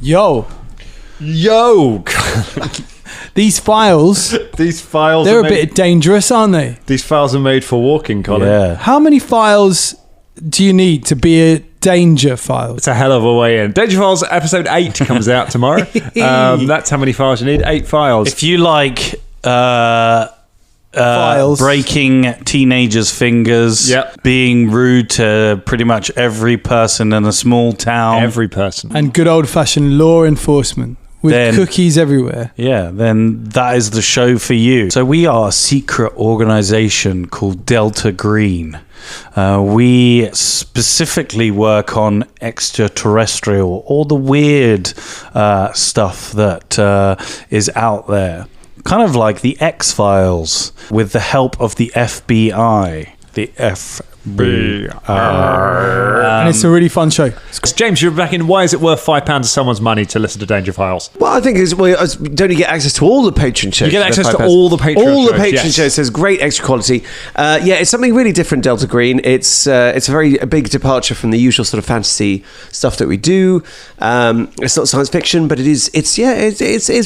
Yo. These files, they're a bit dangerous, aren't they? These files are made for walking, Colin. Yeah. How many files do you need to be a danger file? It's a hell of a way in. Danger Files episode 8 comes out tomorrow. That's how many files you need. 8 files. If you like Files. breaking teenagers' fingers, being rude to pretty much every person in a small town, Every person. And good old-fashioned law enforcement with cookies everywhere. Yeah, then that is the show for you. So we are a secret organization called Delta Green. We specifically work on extraterrestrial, all the weird stuff that is out there. Kind of like the X-Files with the help of the FBI. The FBI. And it's a really fun show. James, you're back in. Why is it worth £5 of someone's money to listen to Danger Files? Well, I think don't you get access to all the patron shows? You get access to all the patron shows. All the patron shows. There's great extra quality. It's something really different, Delta Green. It's a big departure from the usual sort of fantasy stuff that we do. It's not science fiction, but it's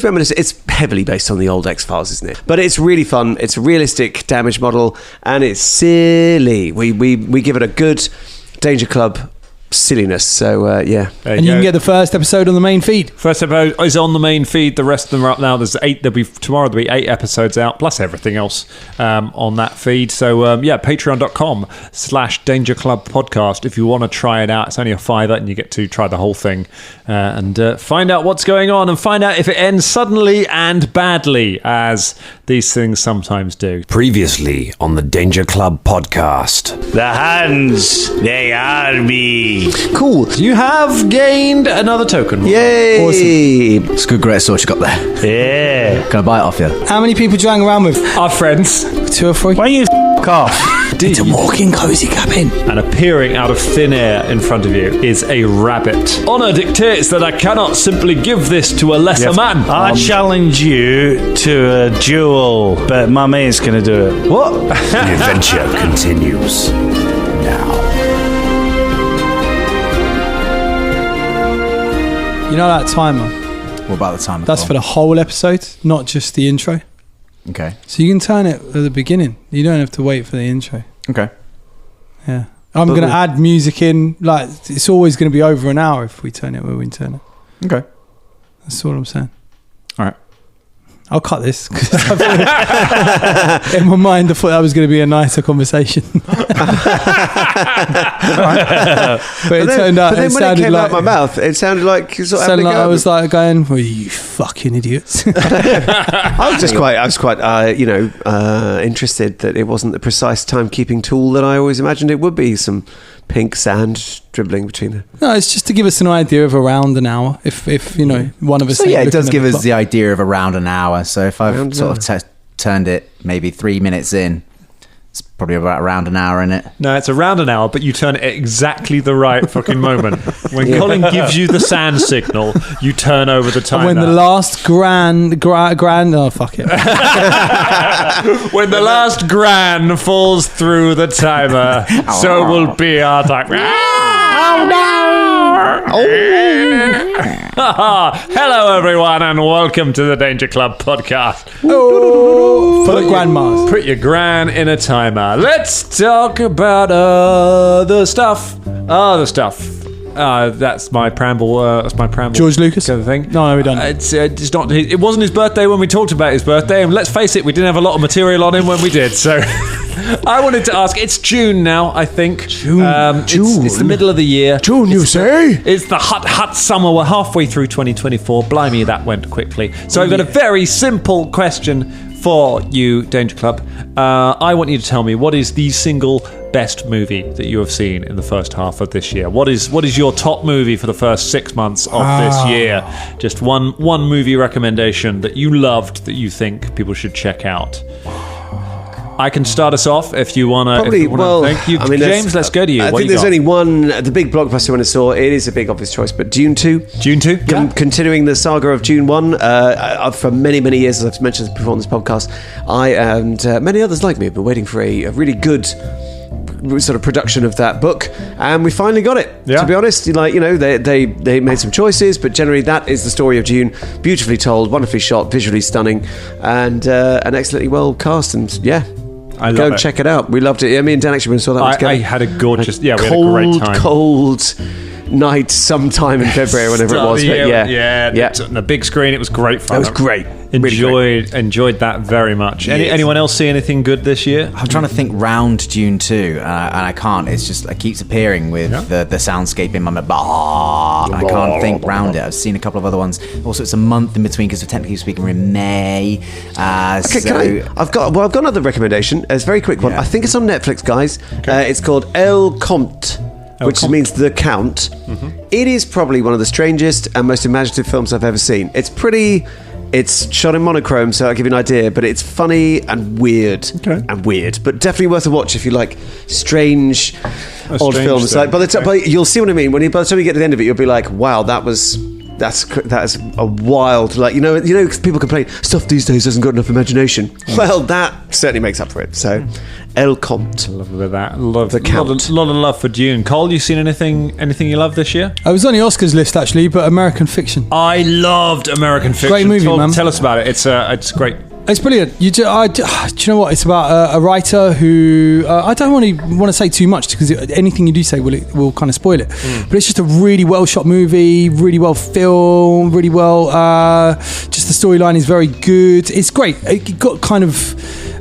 reminiscent. It's heavily based on the old X-Files, isn't it? But it's really fun. It's a realistic damage model, and it's silly. We give it a good Danger Club silliness. So and you can get the first episode on the main feed. First episode is on the main feed. The rest of them are up now. There's 8. Tomorrow there'll be 8 episodes out plus everything else on that feed. So patreon.com/Danger Club Podcast if you want to try it out. It's only a $5 and you get to try the whole thing and find out what's going on and find out if it ends suddenly and badly, as these things sometimes do. Previously on the Danger Club Podcast. The hands, they are me. cool. You have gained another token. Yay! Awesome. It's a good great sword you got there. Yeah. Can I buy it off you? How many people do you hang around with? Our friends. 2 or 3? Why you off? It's a walking cozy cabin. And appearing out of thin air in front of you is a rabbit. Honour dictates that I cannot simply give this to a lesser man. I challenge you to a duel, but my mate's going to do it. What? The adventure continues now. You know that timer? What about the timer? That's for the whole episode, not just the intro. Okay. So you can turn it at the beginning. You don't have to wait for the intro. Okay. Yeah. I'm going to add music in. Like, it's always going to be over an hour if we turn it where we turn it. Okay. That's all I'm saying. All right. I'll cut this. 'Cause in my mind, I thought that was going to be a nicer conversation. But it turned out it when sounded it came like out my mouth, it sounded like sort of sounded like I was like going, "Well, you fucking idiots." I was quite interested that it wasn't the precise timekeeping tool that I always imagined it would be. Some pink sand dribbling between them. No, it's just to give us an idea of around an hour. If you know, one of us. So yeah, it does give us clock. the idea of around an hour. So if I've sort of turned it maybe 3 minutes in, it's probably about around an hour in it. No, it's around an hour, but you turn it at exactly the right fucking moment. When Colin gives you the sand signal, you turn over the timer. And when the last grand, oh fuck it. When the last gran falls through the timer, so will be our time. Hello, everyone, and welcome to the Danger Club Podcast. For the grandmas. Put your gran in a timer. Let's talk about the stuff. Other stuff. That's my preamble. George Lucas? kind of thing. No, we're done. It's not. It wasn't his birthday when we talked about his birthday, and let's face it, we didn't have a lot of material on him when we did. So, I wanted to ask. It's June now, I think. June. It's the middle of the year. June, you say? It's the hot summer. We're halfway through 2024. Blimey, that went quickly. So I've got a very simple question for you, Danger Club. I want you to tell me, what is the single best movie that you have seen in the first half of this year? What is your top movie for the first 6 months of this year? Just one movie recommendation that you loved that you think people should check out. I can start us off if you want to. James, let's go to you. I think there's only one, the big blockbuster when I saw it is a big obvious choice, but Dune 2. Dune 2? Continuing the saga of Dune 1. For many, many years, as I've mentioned before on this podcast, I and many others like me have been waiting for a really good sort of production of that book, and we finally got it. Yeah. To be honest, they made some choices, but generally that is the story of Dune. Beautifully told, wonderfully shot, visually stunning, and excellently well cast. And I go love and it. check it out. We loved it. Me and Dan actually went and saw that one together. I had a gorgeous, we had a great time. Cold night sometime in February, whenever it was. But on the big screen, it was great fun. It was great. Enjoyed that very much. Anyone else see anything good this year? I'm trying to think round Dune 2, and I can't. It's just it keeps appearing with the soundscape in my mind. And I can't think round it. I've seen a couple of other ones. Also, it's a month in between because technically speaking, we're in May. I've got another recommendation. It's a very quick one. I think it's on Netflix, guys. It's called El Comte, which means The Count. It is probably one of the strangest and most imaginative films I've ever seen. It's shot in monochrome, so I'll give you an idea, but it's funny and weird. But definitely worth a watch if you like strange odd films. Like by you'll see what I mean. By the time you get to the end of it, you'll be like, wow, that's a wild, people complain stuff these days hasn't got enough imagination. Well, that certainly makes up for it. So El Comte. Love that. Love The Count. A lot of love for Dune. Cole, you seen anything you love this year? I was on the Oscars list actually, but American Fiction. I loved American Fiction. Great movie, man. Tell us about it. It's great. It's brilliant. Do you know what? It's about a writer who I don't want to say too much because anything you do say will kind of spoil it. But it's just a really well shot movie, really well filmed, really well. Just the storyline is very good. It's great. It got kind of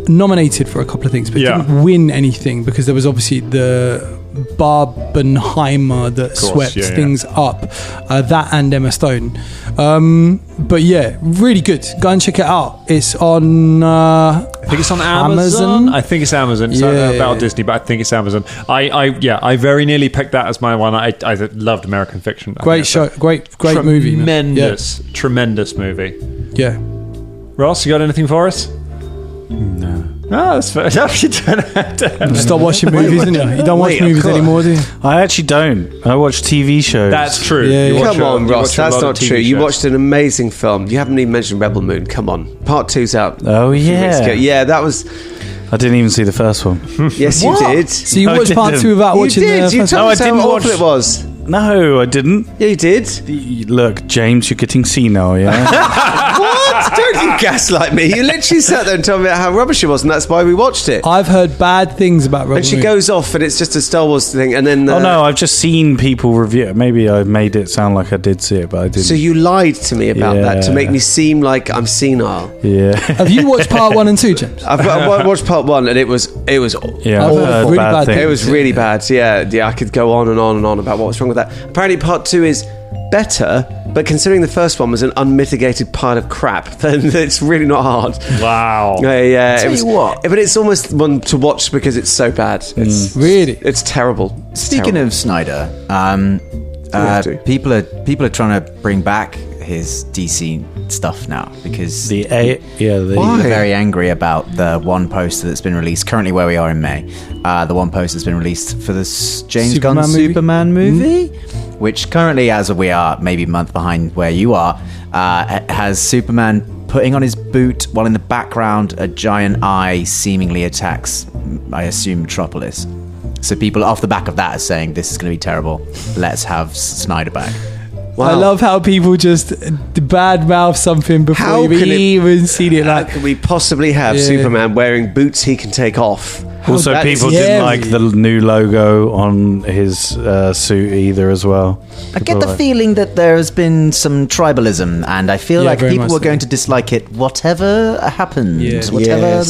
nominated for a couple of things, but didn't win anything because there was obviously the Barbenheimer that swept things up. That and Emma Stone. But really good. Go and check it out. It's on I think it's on Amazon. I think it's Amazon. It's about Disney, but I think it's Amazon. I very nearly picked that as my one. I loved American Fiction. Great show. Great movie. Tremendous movie. Yeah. Ross, you got anything for us? No. No, that's fair. You don't have to. Stop watching movies, didn't you? You don't watch movies anymore, do you? I actually don't. I watch TV shows. That's true. Come on, Ross. That's not true. You watched an amazing film. You haven't even mentioned Rebel Moon. Come on. Part 2's out. Oh, yeah. Yeah, that was... I didn't even see the first one. Yes, you did. So you watched part 2 without watching the first one? You told us how awful it was. No, I didn't. Yeah, you did. Look, James, you're getting senile, yeah? What? Don't you gaslight me. You literally sat there and told me how rubbish it was, and that's why we watched it. I've heard bad things about Rebel And she Moon. goes off, and it's just a Star Wars thing, and then... Oh, no, I've just seen people review it. Maybe I made it sound like I did see it, but I didn't. So you lied to me about that to make me seem like I'm senile. Yeah. Have you watched part 1 and 2, James? I've watched part 1, and it was Yeah, I've heard really bad bad things. It was really bad. Yeah, I could go on and on and on about what was wrong with that. Apparently, part 2 is better, but considering the first one was an unmitigated pile of crap, then it's really not hard. Wow. Yeah, Tell you what. But it's almost one to watch because it's so bad. It's Really? it's terrible. Speaking of Snyder, people are trying to bring back his DC stuff now because Why? they're very angry about the one poster that's been released currently where we are in May. The one poster that's been released for the James Gunn Superman movie, which currently, as we are maybe a month behind where you are, has Superman putting on his boot while in the background a giant eye seemingly attacks, I assume, Metropolis. So people off the back of that are saying this is going to be terrible. Let's have Snyder back. I love how people just badmouth something before you've even seen it. How could we possibly have Superman wearing boots he can take off? Also, people didn't like the new logo on his suit either as well. I get the feeling that there has been some tribalism, and I feel like people were going to dislike it whatever happened, whatever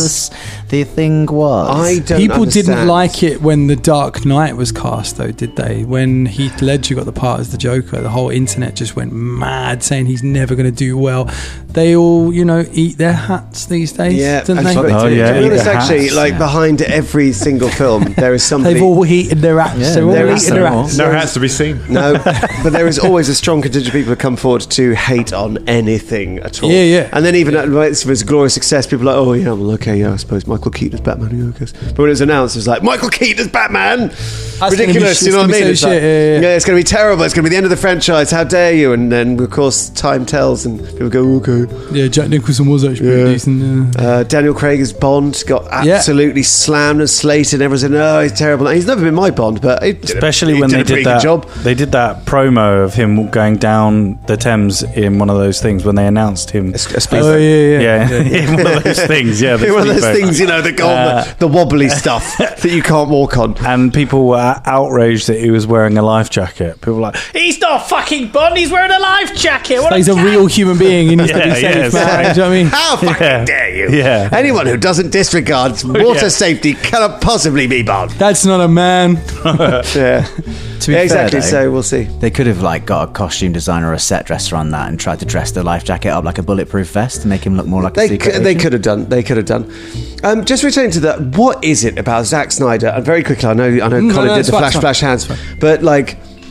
the thing was. I don't People understand. didn't like it when The Dark Knight was cast, though, did they? When Heath Ledger got the part as the Joker, the whole internet just went mad, saying he's never going to do well. They all, eat their hats these days, don't they? Oh, yeah. To be honest, actually, behind every single film, there is somebody... They've all eaten their hats. Yeah, They're all there eating is their some hats. No hats to be seen. No, but there is always a strong contingent of people who come forward to hate on anything at all. Yeah. And then even if it's glorious success, people are like, I suppose Michael Keaton as Batman, who cares? But when it was announced, it was like, Michael Keaton as Batman? Ridiculous, you know what I mean? It's It's going to be terrible. It's going to be the end of the franchise. How dare you? And then, of course, time tells, and people go, okay. Yeah, Jack Nicholson was actually pretty decent. Daniel Craig as Bond got absolutely slammed slammed and slated, and everyone's saying, "Oh, he's terrible." And he's never been my Bond, but especially when they did that job. They did that promo of him going down the Thames in one of those things when they announced him. A speedboat. In one of those things. Yeah, one of those things, that go on the wobbly stuff that you can't walk on. And people were outraged that he was wearing a life jacket. People were like, "He's not fucking Bond. He's wearing a life jacket. What he's a real human being. He needs to be safe, man. Do you know what I mean? How fucking dare you? Yeah. Anyone who doesn't disregard water safety cannot possibly be Bond. That's not a man. Yeah. To be fair, exactly. though, So we'll see. They could have got a costume designer or a set dresser on that and tried to dress the life jacket up like a bulletproof vest to make him look more like a secret agent. They could have done. They could have done. Just returning to that, what is it about Zack Snyder? And very quickly, I know Colin did the flash hands, but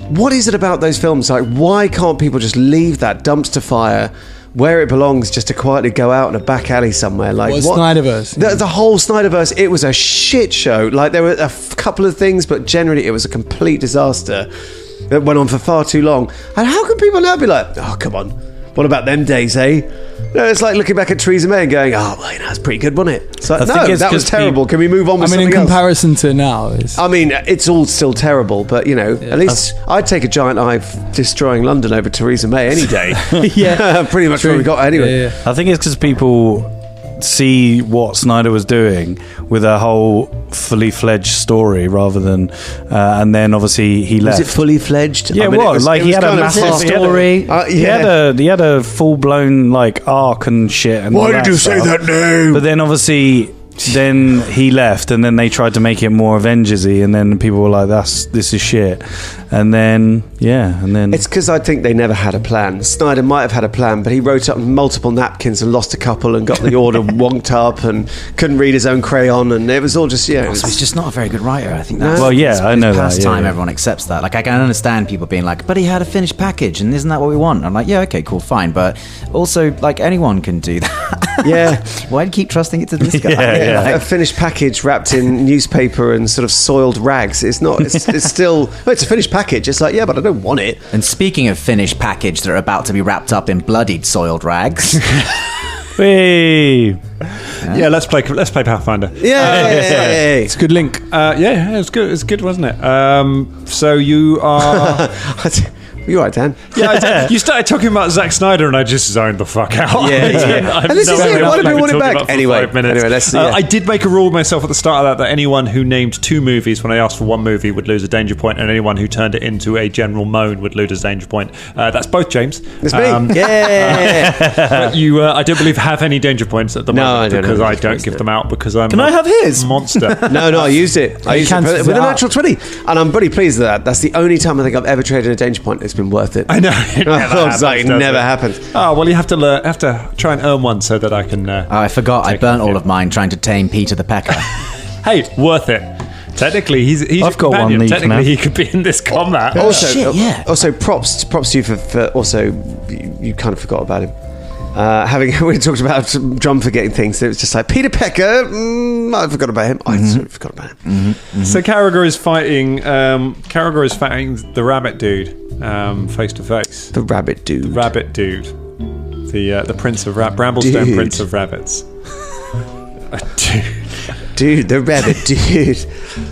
what is it about those films? Like, why can't people just leave that dumpster fire where it belongs, just to quietly go out in a back alley somewhere? Like Snyderverse? The whole Snyderverse, it was a shit show. Like, there were a couple of things, but generally it was a complete disaster that went on for far too long. And how can people now be like, "Oh, come on, what about them days, eh?" No, it's like looking back at Theresa May and going, "Oh, well, that's pretty good, wasn't it?" It's like, no, that was terrible. Can we move on with something in else? comparison to now, it's all still terrible, but at least I'd take a giant eye destroying London over Theresa May any day. Yeah, pretty much what we got anyway. Yeah. I think it's because people see what Snyder was doing with a whole fully fledged story rather than and then obviously he left. Was it fully fledged? Yeah, he had a massive story. He had a full blown arc and shit. And why did you say that name? But then obviously then he left, and then they tried to make it more Avengers-y, and then people were like, this is shit. And then it's because I think they never had a plan. Snyder might have had a plan, but he wrote up multiple napkins and lost a couple and got the order wonked up and couldn't read his own crayon, and it was all just So he's just not a very good writer. I think that's I know that. Past time, everyone accepts that. Like, I can understand people being like, "But he had a finished package, and isn't that what we want?" I'm like, "Yeah, okay, cool, fine." But also, anyone can do that. Yeah. Why do you keep trusting it to this guy? A finished package wrapped in newspaper and sort of soiled rags. It's not. It's still. It's a finished package. It's like, yeah, but I don't want it. And speaking of finished package that are about to be wrapped up in bloodied, soiled rags. Hey. Yeah, let's play Pathfinder. Yeah, it's a good link. Yeah, it's good. It's good, wasn't it? So you are. You right, Dan? Yeah, you started talking about Zack Snyder, and I just zoned the fuck out. Yeah. And this is it. Why don't we want it back? Anyway, let's see. I did make a rule myself at the start of that anyone who named two movies when I asked for one movie would lose a danger point, and anyone who turned it into a general moan would lose a danger point. That's both James. It's me. But you, I don't believe have any danger points at the moment because I don't give them out because I'm. Can I have his monster? No, I used it. I used it with a natural 20, and I'm pretty pleased with that. That's the only time I think I've ever traded a danger point. It's been worth it. I know. It never happens. Oh well, you have to try and earn one so that I can. I forgot. I burnt all of mine trying to tame Peter the Pecker. Hey, worth it. Technically, he's I've got companion. one. Technically, he could be in this combat. Also, props to you for also you kind of forgot about him. We talked about John forgetting things. It was just like Peter Pecker. I forgot about him. I forgot about him. Mm-hmm. So Karagor is fighting. The rabbit dude face to face. The rabbit dude. Rabbit dude. The Prince of Bramblestone Prince of Rabbits. Dude, the rabbit dude.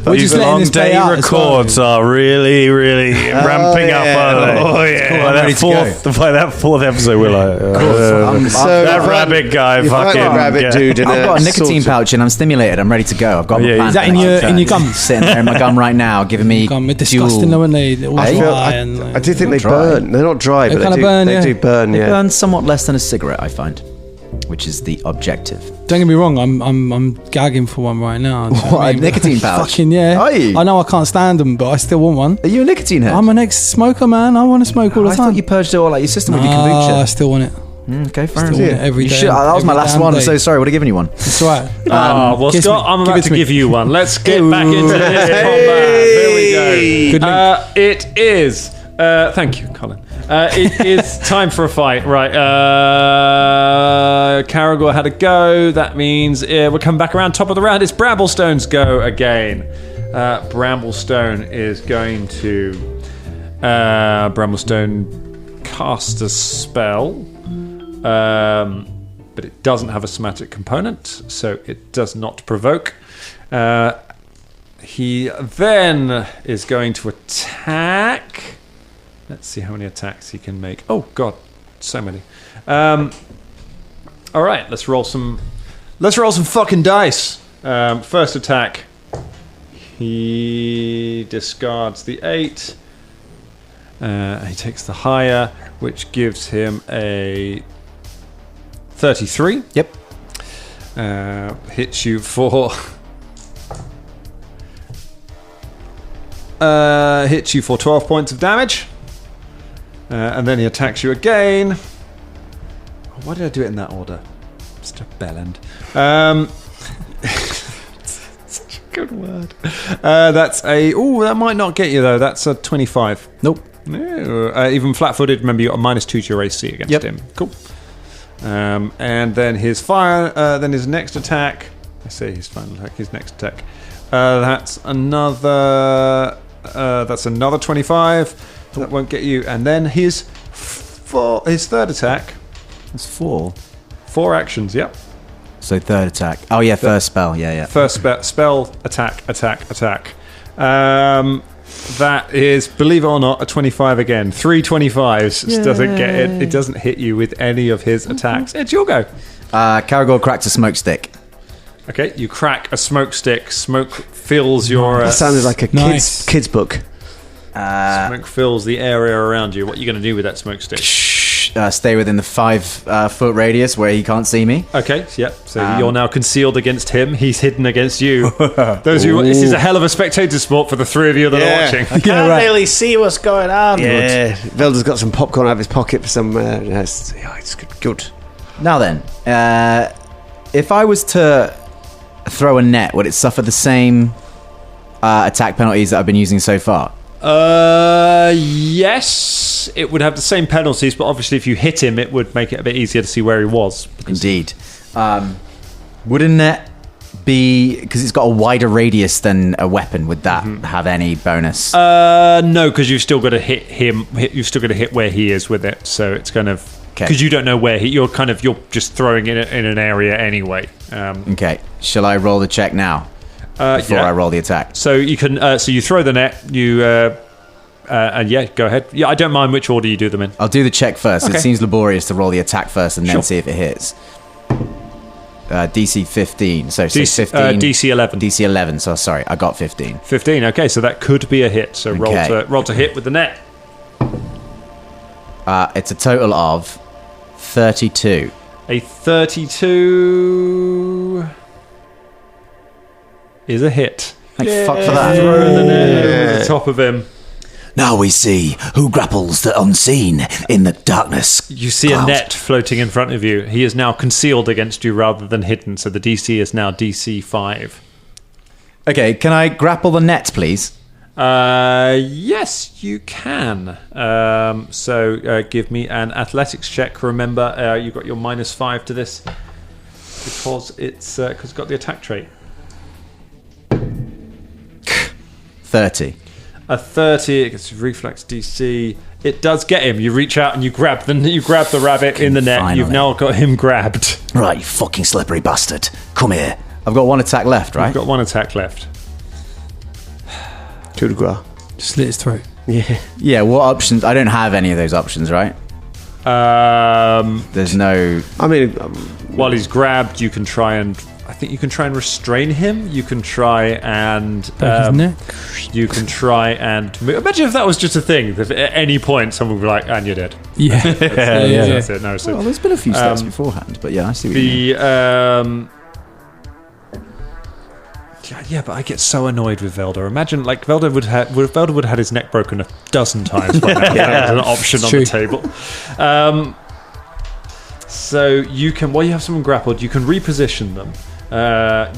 These long day records are really, really ramping up, aren't they? Oh, yeah. By that fourth episode, we're like, that rabbit guy fucking... rabbit dude. I've got a nicotine pouch and I'm stimulated. I'm ready to go. I've got my plan. Is that in your gum? Sitting there in my gum right now, giving me disgusting when they all I do think they burn. They're not dry, but they do burn. They burn somewhat less than a cigarette, I find, which is the objective. Don't get me wrong, I'm gagging for one right now. What, a nicotine pouch? Fucking yeah. Are you? I know I can't stand them, but I still want one. Are you a nicotine head? I'm an ex-smoker, man. I want to smoke all the time. I thought you purged it all like your system with your kombucha. I still want it. Okay, fair enough. Every day. That was my last one. I'm so sorry. I would have given you one. It's all right. Well, Scott, I'm about to give you one. Let's get back into this combat. There we go. Good it is. Thank you, Colin. It is time for a fight. Right. Karagor had a go. That means we'll come back around top of the round. It's Bramblestone's go again. Bramblestone is going to... Bramblestone cast a spell. But it doesn't have a somatic component, so it does not provoke. He then is going to attack. Let's see how many attacks he can make. Oh God, so many. All right, let's roll some fucking dice. First attack. He discards the 8. He takes the higher, which gives him a 33. Yep. Hits you for 12 points of damage. And then he attacks you again. Why did I do it in that order? Just a bellend. Such a good word. That's a... Oh, that might not get you, though. That's a 25. Nope. No. Even flat-footed, remember, you got a -2 to your AC against him. Cool. And then his fire... then his next attack... I say his final attack. His next attack. That's another 25. That won't get you. And then his third attack. That's 4. 4 actions, yep. So third attack. Oh yeah, first spell. Yeah. First spell, attack. That is, believe it or not, a 25 again. 3 25s. Doesn't get it. It doesn't hit you with any of his attacks. It's your go. Karagor cracks a smoke stick. Okay, you crack a smoke stick. Smoke fills your... That sounded like a kid's book. Smoke fills the area around you. What are you going to do with that smoke stick? Stay within the 5-foot radius where he can't see me. Okay, yep. So you're now concealed against him. He's hidden against you. This is a hell of a spectator sport for the 3 of you that are watching. I can't really see what's going on. Yeah, Velda's got some popcorn out of his pocket for some... it's good. Now then, if I was to throw a net, would it suffer the same attack penalties that I've been using so far? Yes, it would have the same penalties, but obviously if you hit him, it would make it a bit easier to see where he was. Indeed. Would a net be, because it's got a wider radius than a weapon, would that have any bonus? No, because you've still got to hit him. You've still got to hit where he is with it. So it's kind of because you don't know where you're just throwing it in an area anyway. Okay. Shall I roll the check now? Before I roll the attack. So you can. So you throw the net. You and go ahead. Yeah, I don't mind which order you do them in. I'll do the check first. Okay. It seems laborious to roll the attack first and then see if it hits. DC 15. So DC, 15. DC 11. DC 11. So sorry, I got 15. 15. Okay, so that could be a hit. So roll to hit with the net. It's a total of 32. A 32 is a hit. Thank fuck for that. Throwing the net over the top of him. Now we see who grapples the unseen in the darkness. You see a net floating in front of you. He is now concealed against you rather than hidden, so the DC is now DC 5. Okay, can I grapple the net, please? Yes, you can. So give me an athletics check. Remember, you've got your -5 to this because it's got the attack trait. 30. A 30. It gets reflex DC. It does get him. You reach out and you grab the rabbit in the net. Finally. You've now got him grabbed. Right, you fucking slippery bastard. Come here. I've got 1 attack left, right? You've got 1 attack left. Coup de grace. Slit his throat. Yeah, what options? I don't have any of those options, right? There's no... I mean... while he's grabbed, you can try and... I think you can try and restrain him. You can try and... break his neck. You can try and... Imagine if that was just a thing. If at any point someone would be like, and you're dead. Yeah. That's it. No, so, Well, there's been a few steps beforehand, but yeah, I see what you mean. Yeah, but I get so annoyed with Velda. Imagine, like, Velda would have had his neck broken a dozen times by now. That was an option on the table. So you can, while you have someone grappled, you can reposition them.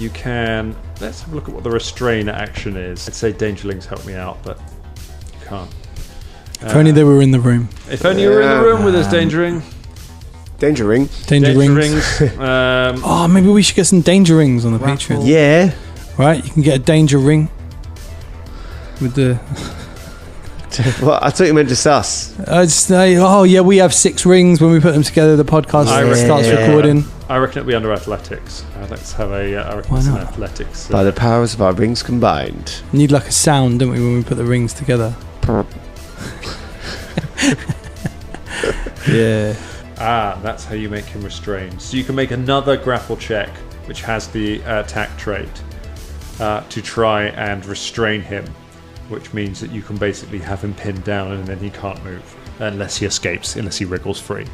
You can... Let's have a look at what the restrain action is. I'd say Dangerlings help me out, but you can't. If only they were in the room. If only you were in the room with us, Dangering. Danger ring. Danger rings. Maybe we should get some danger rings on the Patreon. Yeah. Right, you can get a danger ring with the Well, I thought you meant just us. We have 6 rings when we put them together. The podcast starts recording. I reckon it'll be under athletics. Let's have a. I reckon it's an athletics. By the powers of our rings combined. Need like a sound, don't we, when we put the rings together? Yeah. That's how you make him restrained. So you can make another grapple check, which has the attack trait, to try and restrain him, which means that you can basically have him pinned down and then he can't move unless he escapes, unless he wriggles free.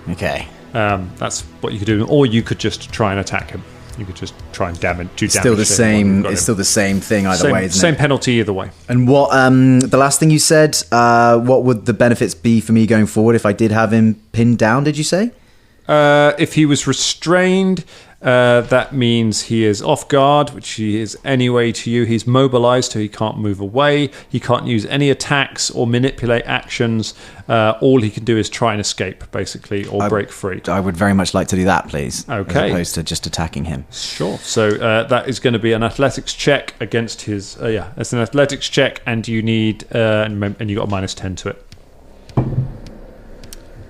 Okay. That's what you could do, or you could just try and attack him. You could just try and do damage. Still the same. It's still the same thing either way, isn't it? Same penalty either way. And what? The last thing you said. What would the benefits be for me going forward if I did have him pinned down? Did you say? If he was restrained, that means he is off guard, which he is anyway to you. He's mobilized, so he can't move away. He can't use any attacks or manipulate actions. All he can do is try and escape, basically, or break free. I would very much like to do that, please. Okay. As opposed to just attacking him. Sure. So that is going to be an athletics check against his... it's an athletics check, and you need... and you got a -10 to it.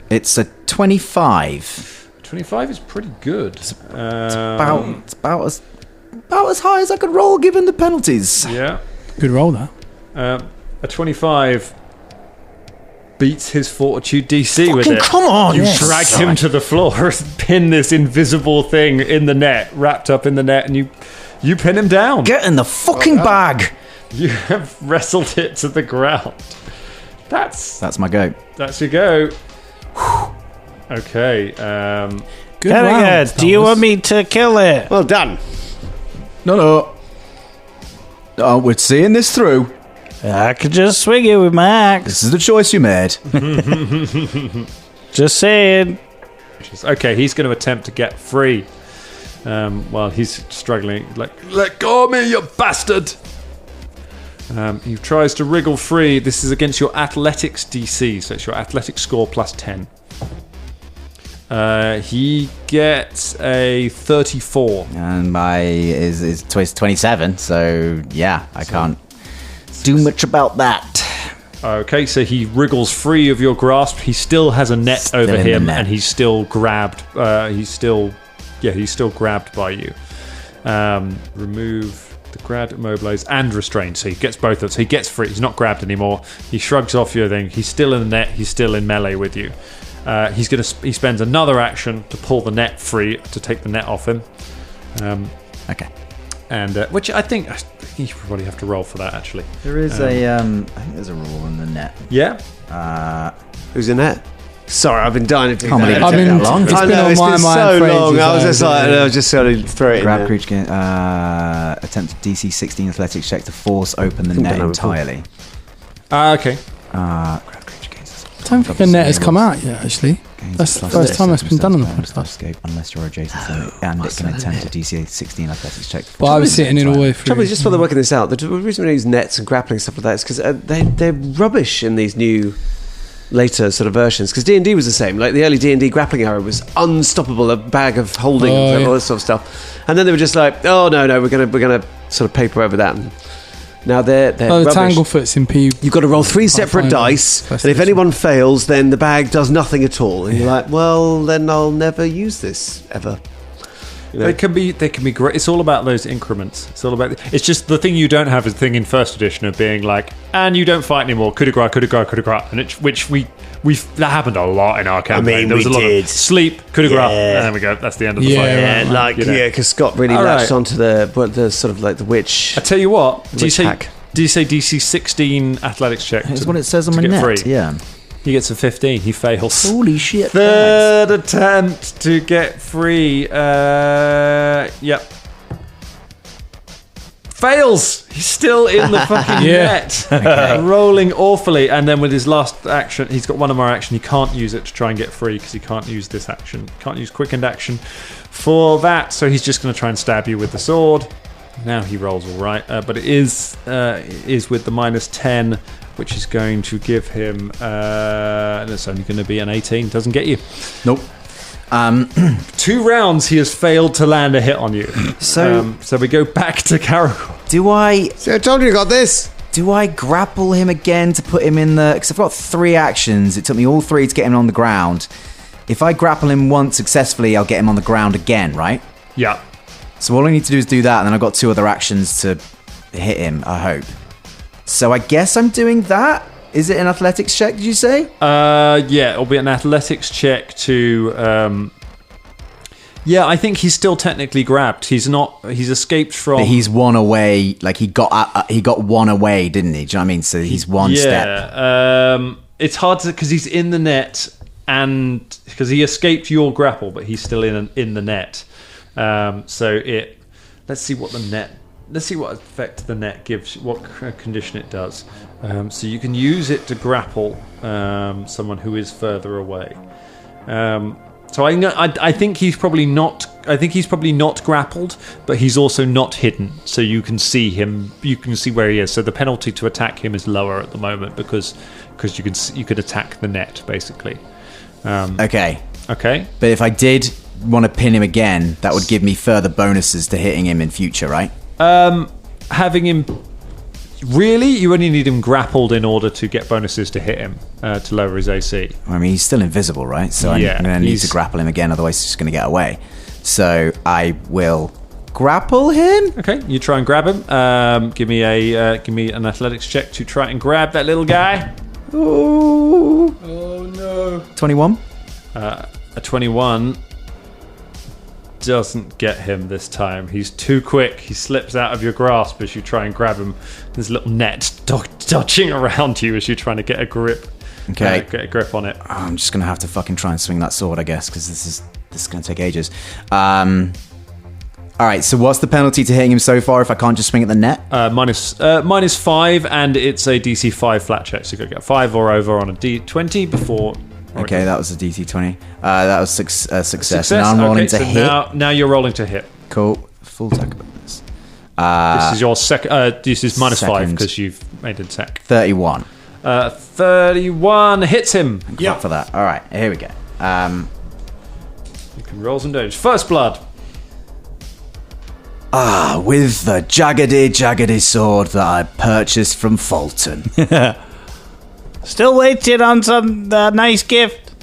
It's a 25. 25 is pretty good. It's about as high as I could roll given the penalties. Yeah. Good roll, that. A 25 beats his fortitude DC with it. Come on! You drag him to the floor, pin this invisible thing in the net, wrapped up in the net, and you pin him down. Get in the fucking bag! You have wrestled it to the ground. That's my go. That's your go. Okay. Good round. Do you want me to kill it? Well done. No. We're seeing this through. I could just swing it with my axe. This is the choice you made. Just saying. Okay, he's going to attempt to get free while he's struggling. Like, let go of me, you bastard! He tries to wriggle free. This is against your athletics DC, so it's your athletics score plus 10. He gets a 34. And my is 27, so yeah, I can't do much about that. Okay, so he wriggles free of your grasp. He still has a net over him, and he's still grabbed. He's still grabbed by you. Remove the grab, immobilize, and restrain. So he gets both of them. So he gets free. He's not grabbed anymore. He shrugs off your thing. He's still in the net. He's still in melee with you. He spends another action to pull the net free, to take the net off him. Okay. And which I think you probably have to roll for that, actually. There is I think there's a rule in the net. Yeah. Who's in that? Sorry, I've been dying to do Can't that. believe it took that long. It's been on it's my been mind so for long. ages, I was just like, I was just sort of throw it in Grab there. creature attempt DC 16 athletics check to force open the net entirely. Okay. Grab creature gains. I don't think a net has come out yet, actually. That's the first time that's been done on the podcast. Escape unless you're adjacent to it, and it can attempt a DC 16 athletics check. But I was sitting in all the way through. Trouble is, just while they're working this out, the reason we use nets and grappling stuff like that is because they're rubbish in these new later sort of versions. Because D&D was the same. Like the early D&D grappling arrow was unstoppable, a bag of holding and all this sort of stuff. And then they were just like, oh no, we're gonna sort of paper over that. And now they're the rubbish. Tanglefoot's in P. You've got to roll 3 separate dice, and if anyone fails, then the bag does nothing at all. And you're like, well, then I'll never use this ever. You know? They can be great. It's all about those increments. It's just the thing you don't have is the thing in first edition of being like, and you don't fight anymore. Coup de grace, and which that happened a lot in our campaign. There was a lot of sleep, coup de grace, and then we go. That's the end of the fight. Because Scott really latched onto the sort of like the witch. I tell you what. Do you say hack. DC 16? Athletics check. That's what it says on my get net. free. Yeah. He gets a 15. He fails. Holy shit. Third attempt to get free. Yep. Fails. He's still in the fucking net. Okay. Rolling awfully. And then with his last action, he's got one more action. He can't use it to try and get free because he can't use this action. Can't use quickened action for that. So he's just going to try and stab you with the sword. Now he rolls all right. But it is with the -10. Which is going to give him... it's only going to be an 18. Doesn't get you. Nope. 2 rounds he has failed to land a hit on you. So we go back to Karagor. Do I... See, I told you got this. Do I grapple him again to put him in the... Because I've got 3 actions. It took me all 3 to get him on the ground. If I grapple him once successfully, I'll get him on the ground again, right? Yeah. So all I need to do is do that, and then I've got 2 other actions to hit him, I hope. So I guess I'm doing that? Is it an athletics check, did you say? Yeah, it'll be an athletics check to... Yeah, I think he's still technically grabbed. He's escaped from... But he's one away, like he got one away, didn't he? Do you know what I mean? So he's one step. Yeah, it's hard to... Because he's in the net, and... Because he escaped your grapple, but he's still in the net. So it... Let's see what the net... Let's see what effect the net gives, what condition it does. So you can use it to grapple someone who is further away. So I think he's probably not. I think he's probably not grappled, but he's also not hidden. So you can see him. You can see where he is. So the penalty to attack him is lower at the moment because you could attack the net basically. Okay. Okay. But if I did want to pin him again, that would give me further bonuses to hitting him in future, right? Having him. Really, you only need him grappled in order to get bonuses to hit him to lower his AC. I mean, he's still invisible, right? So I'm going to need to grapple him again, otherwise he's just going to get away. So I will grapple him. Okay, you try and grab him. Give me an athletics check to try and grab that little guy. Oh no! 21. A 21 doesn't get him this time. He's too quick. He slips out of your grasp as you try and grab him. There's a little net dodging around you as you're trying to get a grip. Okay. Get a grip on it. I'm just going to have to fucking try and swing that sword, I guess, because this is going to take ages. All right, so what's the penalty to hitting him so far if I can't just swing at the net? Minus 5, and it's a DC 5 flat check. So you've got to get 5 or over on a D20 before... Okay, that was a DC 20. That was success. Now I'm rolling to so hit. Now you're rolling to hit. Cool. Full attack bonus. This is your second. This is minus 5 because you've made an attack. 31. 31 hits him. Yeah. For that. All right, here we go. You can roll some damage. First blood. With the jaggedy sword that I purchased from Folton. Still waiting on some nice gift.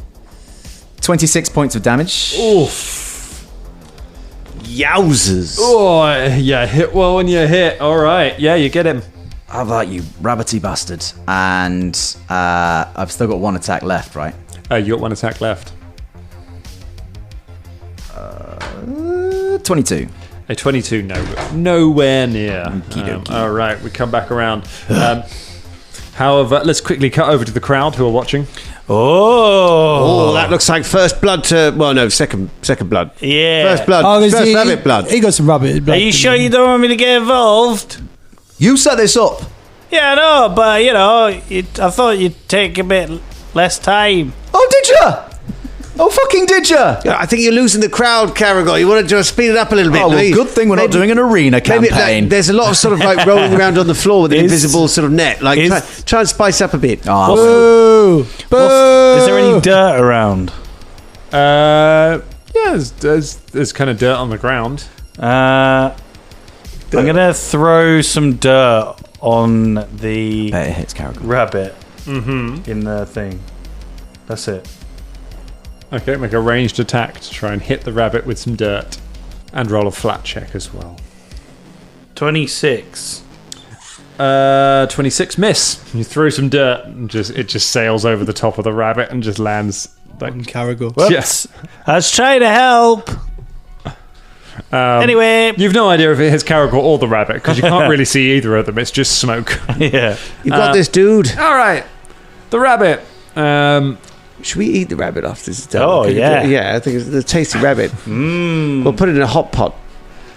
26 points of damage. Oof. Yowzers. Oh, yeah, hit well when you hit. All right. Yeah, you get him. How about you, rabbity bastard? And I've still got 1 attack left, right? You got 1 attack left. 22. A 22, nowhere near. Okey-dokey. All right, we come back around. However, let's quickly cut over to the crowd who are watching. Oh, that looks like first blood to... Well, no, second blood. Yeah. First blood. First rabbit blood. He got some rabbit blood. Are you sure you don't want me to get involved? You set this up. Yeah, I know, but, I thought you'd take a bit less time. Oh, did ya? Oh, fucking did ya? I think you're losing the crowd, Karagor. You want to just speed it up a little bit. Oh, well, good thing we're not doing an arena campaign. There's a lot of sort of like rolling around on the floor with an invisible sort of net. Like, try and spice up a bit. Boo! Boo! Is there any dirt around? Yeah, there's kind of dirt on the ground. I'm gonna throw some dirt on the Bet it hits Karagor. rabbit in the thing. That's it. Okay, make a ranged attack to try and hit the rabbit with some dirt. And roll a flat check as well. 26. 26 miss. You throw some dirt and it just sails over the top of the rabbit and just lands like Karagor. yes. I was trying to help. Anyway. You've no idea if it hits Karagor or the rabbit because you can't really see either of them. It's just smoke. Yeah. You got this, dude. All right. The rabbit. Should we eat the rabbit after this is done? Oh, yeah. Yeah, I think it's the tasty rabbit. We'll put it in a hot pot.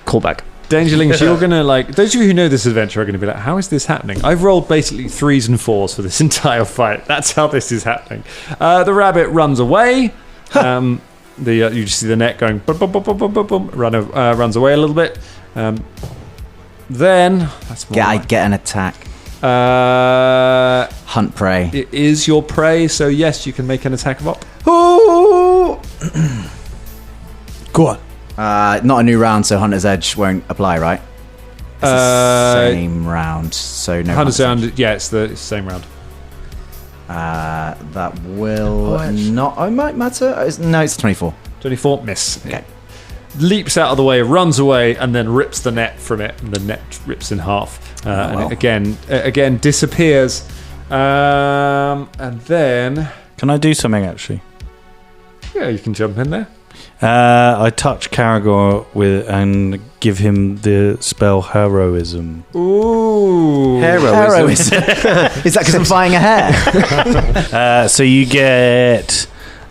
Callback. Dangerlings, you're going to those of you who know this adventure are going to be like, how is this happening? I've rolled basically 3s and 4s for this entire fight. That's how this is happening. The rabbit runs away. You just see the net going boom, boom, boom, boom, boom, boom, boom, runs away a little bit. Then that's more I get an attack. Hunt prey. It is your prey, so yes, you can make an attack of op. Oh! Go on. Not a new round, so Hunter's Edge won't apply, right? Same round. So no. Hunter's round. Yeah, it's the same round. That will not. Oh, might matter. No, it's 24. 24, miss. Okay. Leaps out of the way, runs away, and then rips the net from it. And the net rips in half, and it again disappears. And then, Can I do something actually? yeah, you can jump in there. I touch Karagor and give him the spell Heroism. Ooh, Heroism. Is that because I'm buying a hare? So you get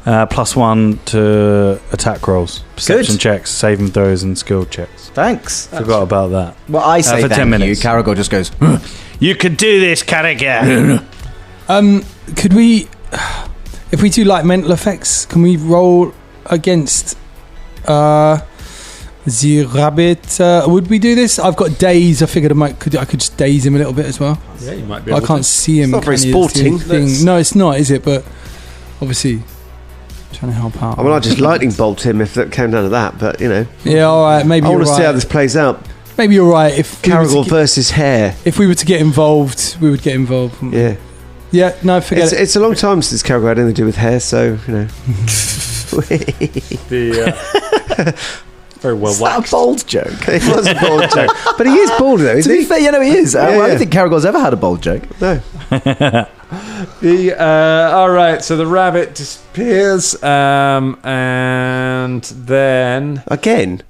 +1 to attack rolls, perception checks, saving throws, and skill checks. Thanks. Forgot about that. Well, I say for 10 thank you. minutes. Karagor just goes. You could do this, Karagor. Could we, if we do like mental effects, can we roll against the rabbit? Would we do this? I've got daze. I figured I could just daze him a little bit as well. yeah, you might be. I Able can't to. see him. It's not very can you? That's the sporting. thing. No, it's not, is it? But obviously, trying to help out. I mean, I just lightning bolt him if that came down to that, but you know. Yeah, all right. Maybe I you're want to see how right. this plays out. Maybe you're right. If we were to Karagor get- versus Hare. if we were to get involved, we would get involved. Yeah. Yeah. No, forget it. It's a long time since Karagor had anything to do with Hare, so, you know. Very well Is that waxed. a bold joke? It was a bold joke. But he is bald, though, To isn't be he? fair, you know he is. I yeah. don't think Karagor's ever had a bold joke. No. All right, so the rabbit disappears, and then Again?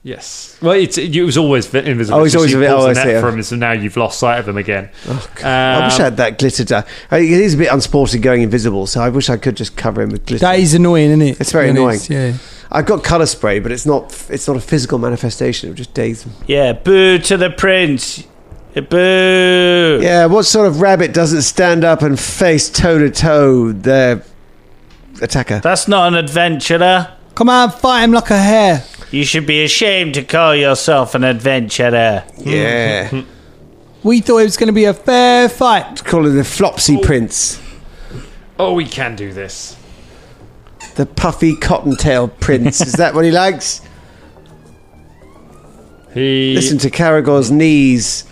yes, well, it was always invisible. Oh, he's So always she invisible. pulls Oh, the I net see. from him, so now you've lost sight of him again. Oh, God. I wish I had that glitter dye. It is a bit unsporting going invisible, so I wish I could just cover him with glitter. That is annoying, isn't it? It's very It annoying. is, yeah. I've got colour spray, but it's not a physical manifestation. It would just daze them. Yeah, boo to the prince. Boo. Yeah, what sort of rabbit doesn't stand up and face toe-to-toe their attacker? That's not an adventurer. Come on, fight him like a hare. You should be ashamed to call yourself an adventurer. Yeah. We thought it was going to be a fair fight. Call it the Flopsy Prince. Oh, we can do this. The puffy cottontail prince. Is that what he likes? He Listen to Karagor's knees.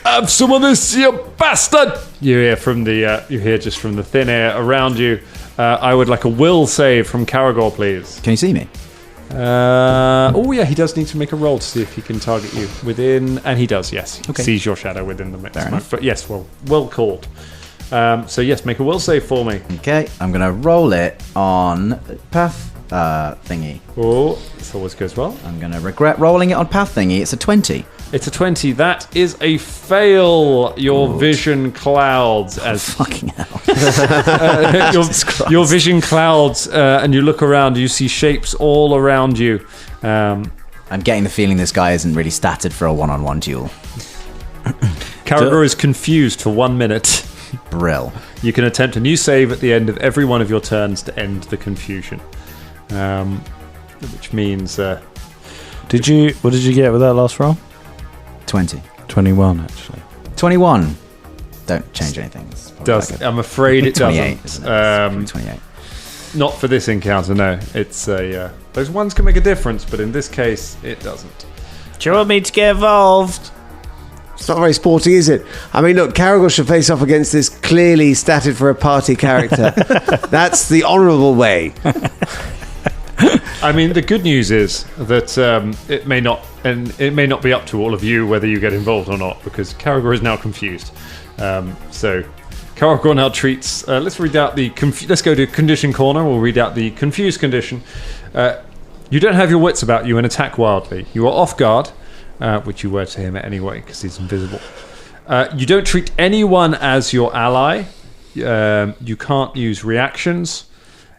have some of this, you bastard! You hear from the just from the thin air around you. I would like a will save from Karagor, please. Can you see me? Oh yeah, he does need to make a roll to see if he can target you within, and he does. Yes, he Okay. sees your shadow within the mix. Fair enough. But yes, well called. So yes, make a will save for me. Okay, I'm going to roll it on path thingy. Oh, this always goes well. I'm going to regret rolling it on path thingy. It's a 20. It's a 20. That is a fail. Your vision clouds as Fucking hell. your vision clouds, and you look around. You see shapes all around you. I'm getting the feeling this guy isn't really statted for a one-on-one duel. Karagor is confused for 1 minute. Brill. You can attempt a new save at the end of every one of your turns to end the confusion. Which means What did you get with that last roll? 20. 21, actually. 21. Don't change anything. It's probably does like I'm afraid it 28, doesn't. isn't it? 28. Not for this encounter, no. It's a those ones can make a difference, but in this case, it doesn't. Do you want me to get involved? It's not very sporting, is it? I mean, look, Karagor should face off against this clearly statted for a party character. That's the honourable way. I mean, the good news is that it may not be up to all of you whether you get involved or not, because Karagor is now confused. So Karagor now treats. Let's read out the. Let's go to condition corner. We'll read out the confused condition. You don't have your wits about you and attack wildly. You are off guard, which you were to him anyway because he's invisible. You don't treat anyone as your ally. You can't use reactions.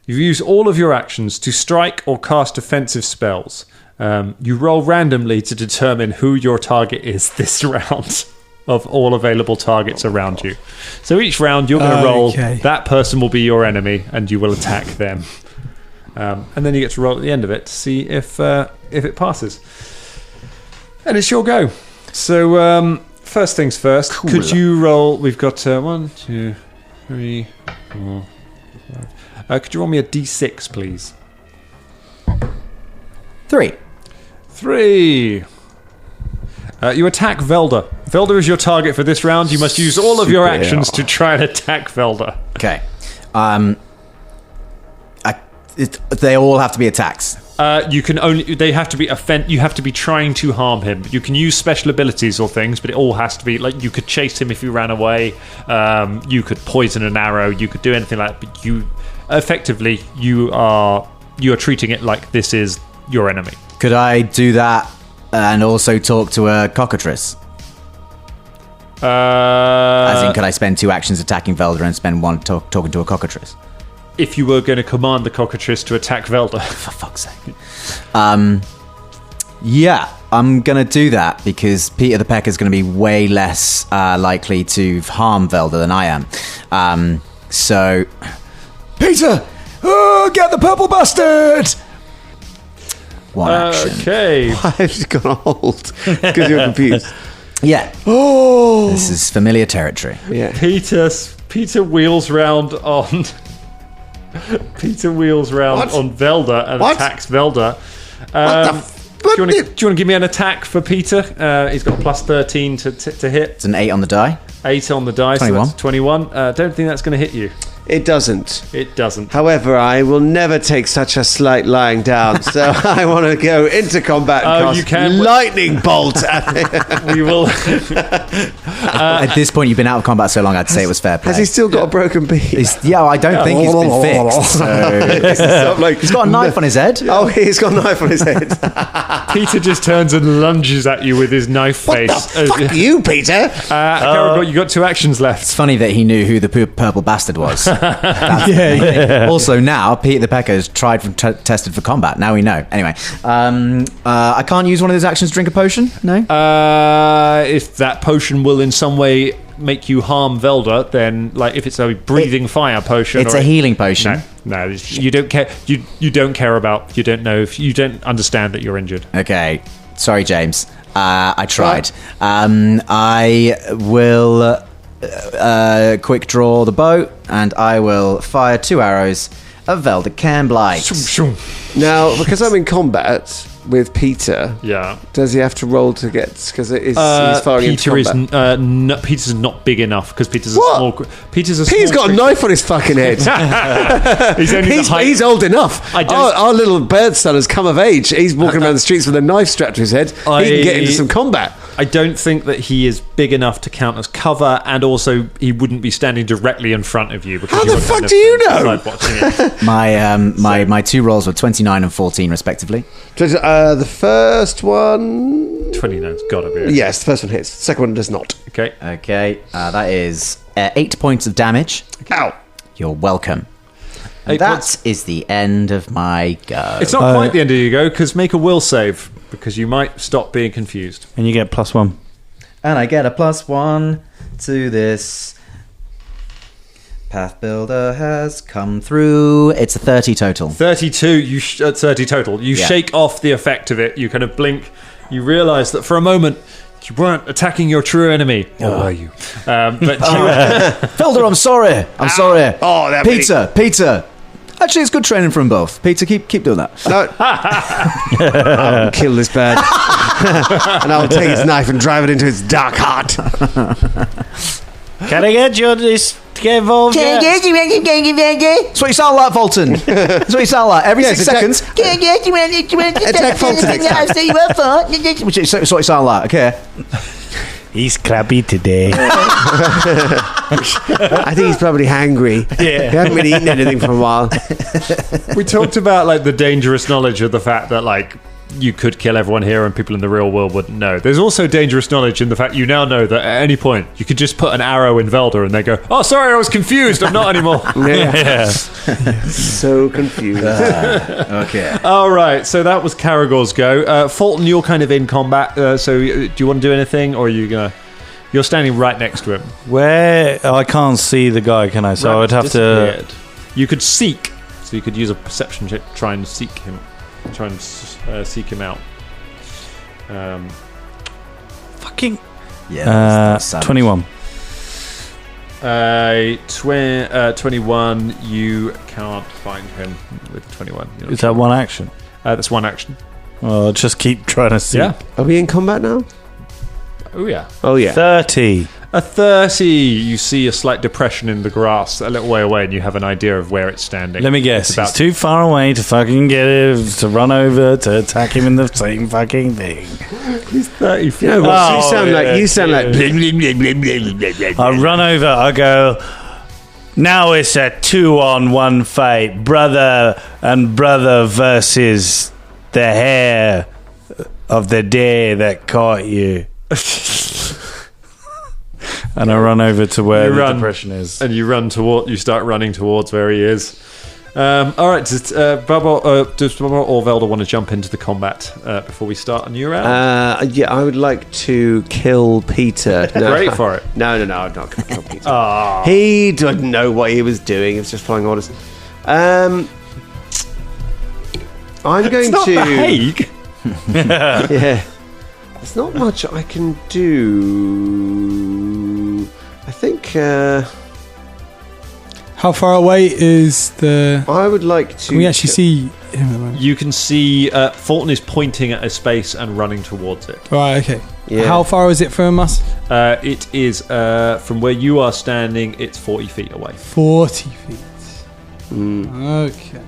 You use all of your actions to strike or cast offensive spells. You roll randomly to determine who your target is this round of all available targets around you. So each round you're going to roll, that person will be your enemy and you will attack them. And then you get to roll at the end of it to see if it passes. And it's your go. So first things first, Cool. could you roll? We've got 1, 2, 3, 4, 5. Could you roll me a d6, please? 3. 3. You attack Velda. Velda is your target for this round. You must use all of your actions to try and attack Velda. Okay. They all have to be attacks. You can only. They have to be you have to be trying to harm him. You can use special abilities or things, but it all has to be like you could chase him if you ran away. You could poison an arrow. You could do anything like that. But you are treating it like this is your enemy. Could I do that and also talk to a cockatrice? As in, could I spend 2 actions attacking Velda and spend 1 talking to a cockatrice? If you were going to command the cockatrice to attack Velda. For fuck's sake. Yeah, I'm going to do that because Peter the Pecker is going to be way less likely to harm Velda than I am. So... Peter! Oh, get the purple bastard! 1 action. Okay. Why have you gone hold? Because you're confused. Yeah. Oh! This is familiar territory. Yeah. Peter wheels round on... Peter wheels round on Velda and attacks Velda. Do you want to give me an attack for Peter? He's got a plus 13 to hit. It's an 8 on the die. 8 on the die, 21. so that's 21. Don't think that's going to hit you. It doesn't. It doesn't. However, I will never take such a slight lying down, so I want to go into combat and cast lightning bolt at it. We will. At this point, you've been out of combat so long, I'd say it was fair play. Has he still got a broken beam? I don't think he's been fixed. So. He's got a knife on his head. Oh, he's got a knife on his head. Peter just turns and lunges at you with his knife face. What the fuck you, Peter? Karagor, you got 2 actions left. It's funny that he knew who the purple bastard was. Also, now Peter the Pecker has tried and tested for combat. Now we know. Anyway, I can't use one of those actions to drink a potion. No. If that potion will in some way make you harm Velda, then like if it's a breathing fire potion, it's a healing potion. No, you don't care. You don't care about. You don't know if you don't understand that you're injured. Okay, sorry, James. I tried. I will. Quick draw the bow, and I will fire 2 arrows of Velda Cairnblight. Now, because I'm in combat with Peter, does he have to roll to get? Because he's firing into combat. Peter's not big enough because Peter's what? a small. Peter's got a knife on his fucking head. He's old enough. Our little bird son has come of age. He's walking around the streets with a knife strapped to his head. He can get into some combat. I don't think that he is big enough to count as cover, and also he wouldn't be standing directly in front of you. Because how the fuck do you know? My 2 rolls were 29 and 14 respectively. The first one... 29's got to be it. Yes, the first one hits. The second one does not. Okay. That is 8 points of damage. Ow. You're welcome. And that is the end of my go. It's not quite the end of your go, because make a will save, because you might stop being confused. And you get +1. And I get a +1 to this. Path Builder has come through. It's a 30 total. 32. 30 total. You shake off the effect of it. You kind of blink. You realise that for a moment you weren't attacking your true enemy. Or were you? Felder, I'm sorry. Sorry. Oh, Peter. Actually, it's good training from both. Peter, keep doing that. No. I'll kill this bird. And I'll take his knife and drive it into its dark heart. Can I get you to get involved? That's what you sound like, Folton. That's what you sound like. Every 6 seconds. Attack Folton next time. That's what you sound like, okay? He's crabby today. I think he's probably hangry. Yeah. He hasn't really eaten anything for a while. We talked about like the dangerous knowledge of the fact that like you could kill everyone here and people in the real world wouldn't know. There's also dangerous knowledge in the fact you now know that at any point you could just put an arrow in Velda and they go, oh, sorry, I was confused. I'm not anymore. So confused. Okay. All right. So that was Karagor's go. Folton, you're kind of in combat. So do you want to do anything or are you going to... You're standing right next to him. Where? I can't see the guy, can I? So I would have to... You could seek. So you could use a perception check to try and seek him. Try and seek him out. Fucking... Yeah. 21. 21, you can't find him with 21. Is that one action? That's one action. Well, just keep trying to see. Yeah. Are we in combat now? Oh, yeah. Oh, yeah. 30. A 30. You see a slight depression in the grass a little way away, and you have an idea of where it's standing. Let me guess. It's about He's too far away to fucking get it, to run over, to attack him in the same fucking thing. He's 30 feet. You know what? Oh, you sound like. I run over, I go, now it's a 2-on-1 fight. Brother and brother versus the hare of the day that caught you. And I run over to where the depression is. And you start running towards where he is. All right, does Bubba or Velda want to jump into the combat before we start a new round? Yeah, I would like to kill Peter. No, Great for it. No, I'm not going to kill Peter. He didn't know what he was doing. He was just following orders. I'm going It's not to. The Hague. Yeah. There's not much I can do. I think. How far away is the... I would like to... Can we actually see him at the moment? You can see Folton is pointing at a space and running towards it. Right, okay. Yeah. How far is it from us? It is from where you are standing. It's 40 feet away. 40 feet. Okay.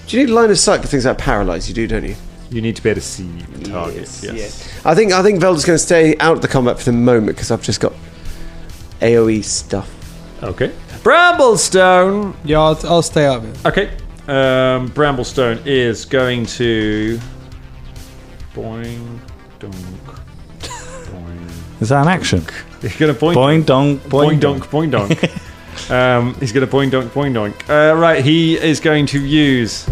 Do you need line of sight for things like paralyze? You do, don't you? You need to be able to see the target. Yes. I think Velda's going to stay out of the combat for the moment because I've just got AoE stuff. Okay. Bramblestone. Yeah, I'll stay out of it. Okay. Bramblestone is going to boing donk. Boing. Is that an action? He's going to boing Boing donk, boing donk boing donk. He's going to boing donk boing donk. Right, he is going to use.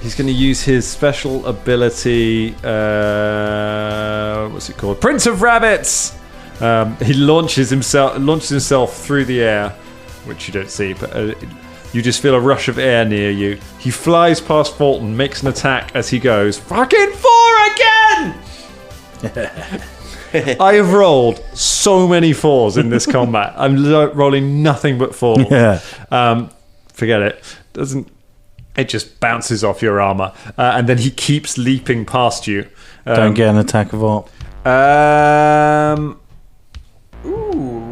He's going to use his special ability. What's it called? Prince of Rabbits. He launches himself through the air, which you don't see, but you just feel a rush of air near you. He flies past Folton, makes an attack as he goes. Fucking 4 again! I have rolled so many 4s in this combat. I'm rolling nothing but 4s. Yeah. Forget it. It just bounces off your armor, and then he keeps leaping past you. Don't get an attack of op.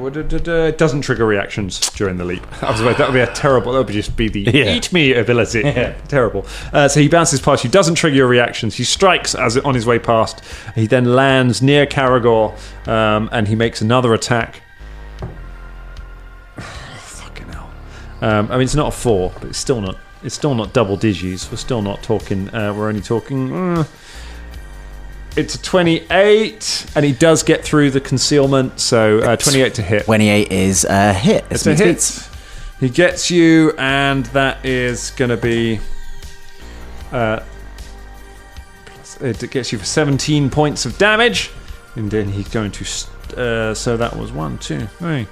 It doesn't trigger reactions during the leap. That would be a terrible. That would just be the eat me ability. Terrible. So he bounces past you. Doesn't trigger your reactions. He strikes on his way past. He then lands near Karagor, and he makes another attack. Fucking hell. I mean, it's not a 4, but it's still not. It's still not double digits. We're still not talking. We're only talking. It's a 28, and he does get through the concealment, so 28 to hit. 28 is a hit. It's a hit. He gets you, and that is going to be... it gets you for 17 points of damage, and then he's going to... so that was 1, 2, 3.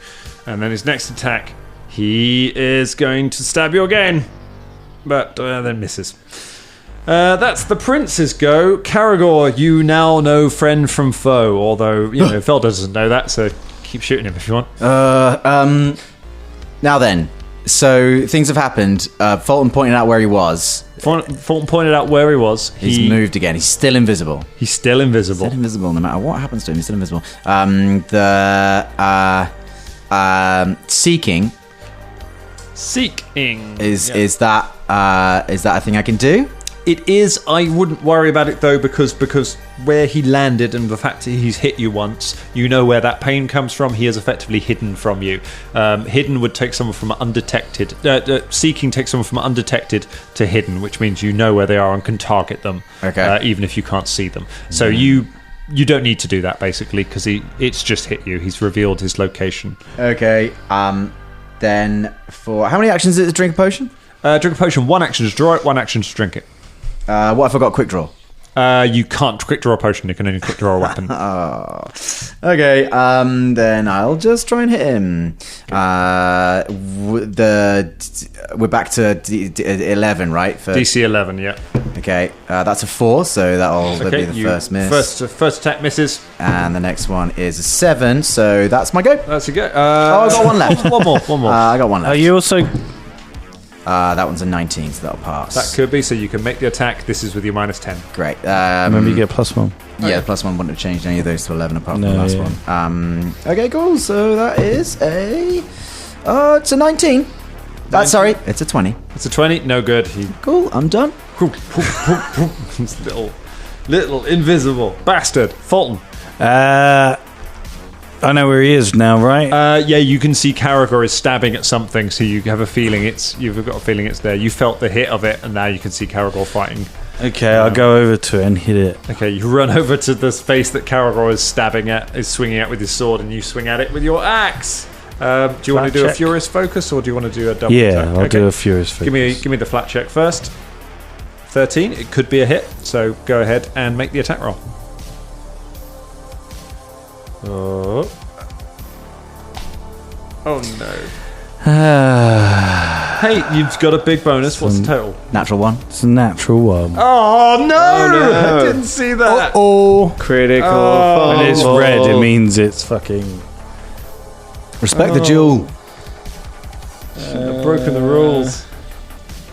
And then his next attack, he is going to stab you again, but then misses. That's the prince's go. Karagor, you now know friend from foe, although, Fel doesn't know that, so keep shooting him if you want. Now then, so things have happened. Folton pointed out where he was. Fulton pointed out where he was. He's moved again. He's still invisible. He's still invisible. Still invisible, no matter what happens to him. He's still invisible. Seeking. Is that a thing I can do? It is. I wouldn't worry about it though, because where he landed and the fact that he's hit you once, you know where that pain comes from. He is effectively hidden from you. Hidden would take someone from undetected. Seeking takes someone from undetected to hidden, which means you know where they are and can target them. Okay. Even if you can't see them. So you don't need to do that basically, because it's just hit you. He's revealed his location. Okay. Then for how many actions is it to drink a potion? Drink a potion. 1 action to draw it. 1 action to drink it. What if I got a quick draw? You can't quick draw a potion. You can only quick draw a weapon. Okay. Then I'll just try and hit him. We're back to 11, right? For DC 11, yeah. Okay. That's a 4, so that'll be the first miss. First attack misses. And the next one is a 7, so that's my go. That's a go. I've got one left. One more. I got one left. Are you also That one's a 19, so that'll pass. That could be, so you can make the attack. This is with your -10. Great. Remember, you get +1. Yeah, the +1 wouldn't have changed any of those to 11 apart from No, the last yeah. one. Okay, cool. So that is it's a 19. Sorry, it's a 20. It's a 20. No good. He Cool, I'm done. This little invisible bastard. Fulton. I know where he is now, right? Yeah, you can see Karagor is stabbing at something, so you have a feeling you've got a feeling it's there. You felt the hit of it, and now you can see Karagor fighting. Okay, I'll go over to it and hit it. Okay, you run over to the space that Karagor is swinging at with his sword, and you swing at it with your axe. Do you want to do a Furious Focus, or do you want to do a double attack? Yeah, I'll do a Furious Focus. Give me the flat check first. 13. It could be a hit, so go ahead and make the attack roll. Oh no. Hey, you've got a big bonus. What's the total? Natural 1. It's a natural 1. Oh no! I didn't see that. Critical. When it's red, it means it's fucking... Respect the duel. I've broken the rules.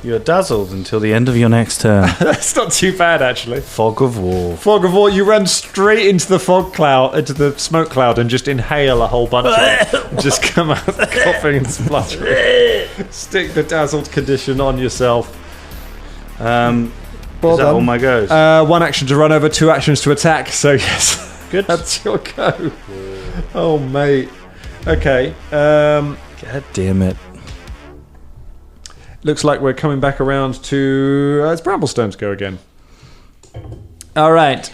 You're dazzled until the end of your next turn. That's not too bad, actually. Fog of War. Fog of War, you run straight into the fog cloud, into the smoke cloud, and just inhale a whole bunch of it. Just come out coughing and spluttering. Stick the dazzled condition on yourself. Is that all my goes? 1 action to run over, 2 actions to attack, so yes. Good. That's your go. Oh, mate. Okay. God damn it. Looks like we're coming back around to... it's Bramblestone's go again. All right.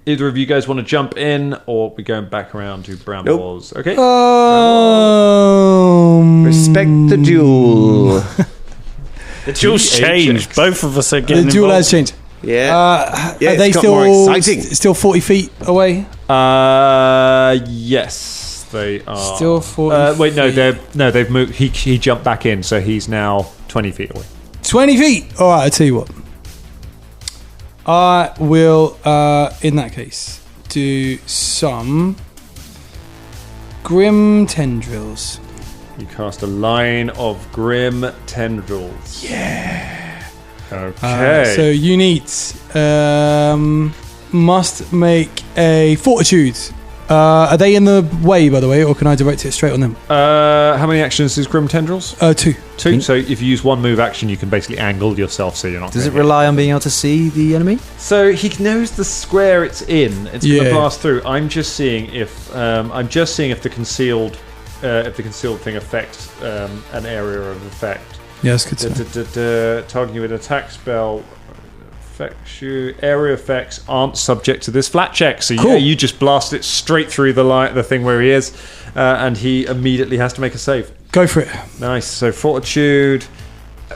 Either of you guys want to jump in, or we're going back around to Brambles? Nope. Okay. Respect the duel. The duel's changed. Both of us are getting The duel involved. has changed. Yeah. Are it's they got still more exciting. still 40 feet away? Yes, they are. Still 40 wait, no, feet. they've moved. He jumped back in, so he's now 20 feet away. 20 feet. All right, I'll tell you what. I will, in that case, do some Grim Tendrils. You cast a line of Grim Tendrils. Yeah. Okay. So units must make a Fortitude. Are they in the way, by the way, or can I direct it straight on them? How many actions is Grim Tendrils? 2. 2. So if you use 1 move action, you can basically angle yourself so you're not. Does it rely on being able to see the enemy? So he knows the square it's in. It's going to Yeah. blast through. I'm just seeing if the concealed thing affects an area of effect. Yeah, that's good to know. Targeting you with an attack spell affects you. Area effects aren't subject to this flat check. So Cool. yeah, you just blast it straight through the thing where he is, and he immediately has to make a save. Go for it. Nice. So Fortitude.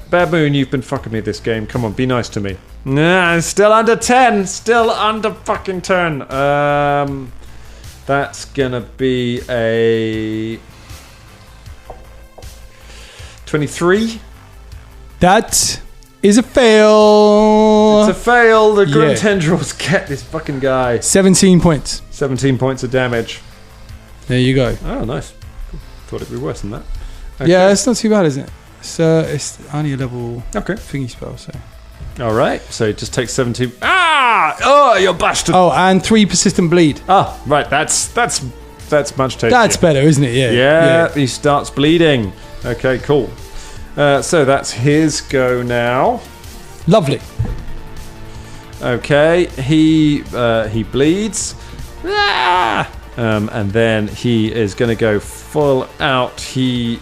Baboon, you've been fucking me this game. Come on, be nice to me. Nah, still under 10. Still under fucking 10. That's gonna be a 23. That is a fail. It's a fail. The Grim Yeah. Tendrils get this fucking guy. 17 points. 17 points of damage. There you go. Oh, nice. Thought it'd be worse than that. Okay. Yeah, it's not too bad, is it? It's only a level Okay. thingy spell, so. All right. So it just takes 17. Ah! Oh, you bastard. Oh, and 3 persistent bleed. Ah, right. That's much tastier. That's better, isn't it? Yeah. Yeah, he starts bleeding. Okay, cool. So that's his go now. Lovely. Okay, he bleeds. Ah! And then he is going to go full out. He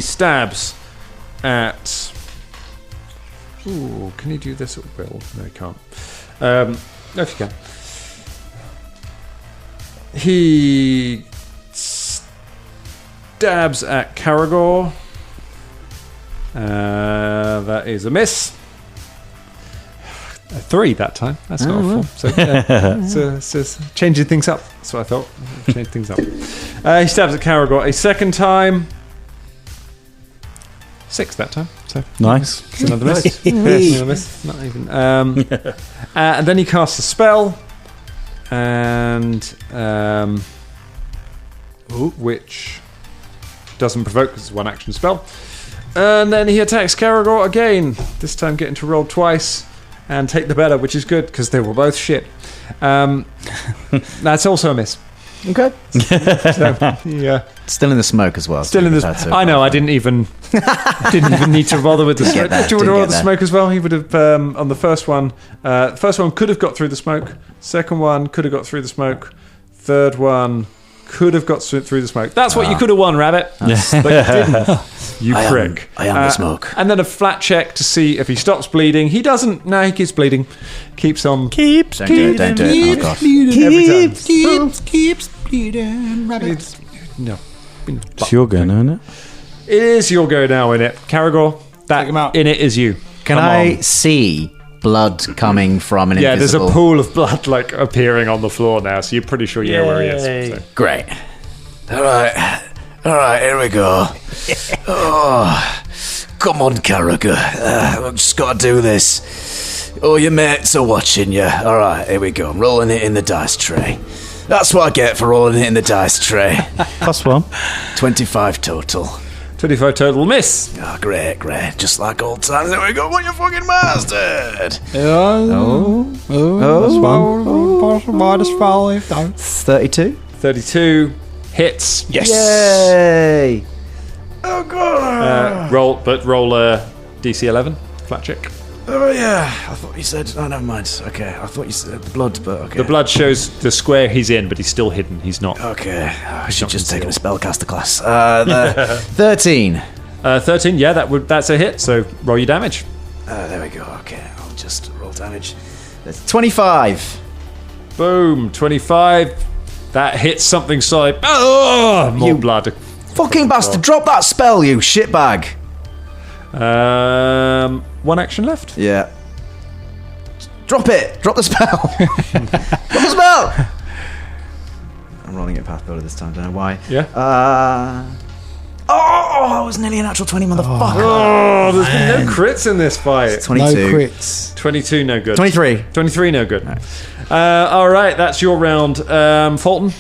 stabs at... Ooh, can he do this at will? No, he can't. No, if you can. He stabs at Karagor. That is a miss. 3 that time. That's not a 4. So it's changing things up. That's what I thought. Change things up. He stabs at Karagor a second time. 6 that time. So Nice. it's another miss. Another miss. Not even. And then he casts a spell. And which doesn't provoke because it's a 1-action spell. And then he attacks Karagor again, this time getting to roll twice and take the better, which is good because they were both shit. That's also a miss. Okay. So, yeah. Still in the smoke as well. Still in the. I know. I didn't even need to bother with the smoke. Do you want to roll the smoke as well? He would have on the first one. First one could have got through the smoke. Second one could have got through the smoke. Third one could have got through the smoke. That's what you could have won, Rabbit. But you didn't. You prick. I am the smoke. And then a flat check to see if he stops bleeding. He doesn't. No, he keeps bleeding. Keeps on. Don't do it. Oh, gosh. Keeps bleeding. Rabbit. No. It's your go, isn't it? It is your go now, innit? Karagor, that Take him out. in it is you. Can I see blood coming from an Yeah, invisible... there's a pool of blood like appearing on the floor now, so you're pretty sure you know where he is. So. Great. All right, here we go. Oh, come on, Karagor. I've just got to do this. Oh, your mates are watching you. All right, here we go. I'm rolling it in the dice tray. That's what I get for rolling it in the dice tray. +1. 25 total. 25 total miss. Oh, great. Just like old times. There we go. What you fucking bastard? That's 32. 32 hits. Yes. Yay! Oh, God. Roll DC 11 flat check. Oh, yeah. I thought you said... Oh, never mind. Okay. I thought you said blood, but okay. The blood shows the square he's in, but he's still hidden. He's not. Okay. I should just take a spellcaster class. 13. 13. Yeah, that's a hit. So roll your damage. There we go. Okay. I'll just roll damage. 25. Boom. 25. That hits something solid. Oh, more blood. Fucking bastard. Drop that spell, you shitbag. 1 action left. Yeah. Drop it. Drop the spell. Drop the spell. I'm rolling it Pathfinder this time. Don't know why. Yeah. Oh, it was nearly a natural 20, motherfucker. Oh, there's been no crits in this fight. 22. No crits. 22, no good. 23. 23, no good. All right, that's your round. Folton.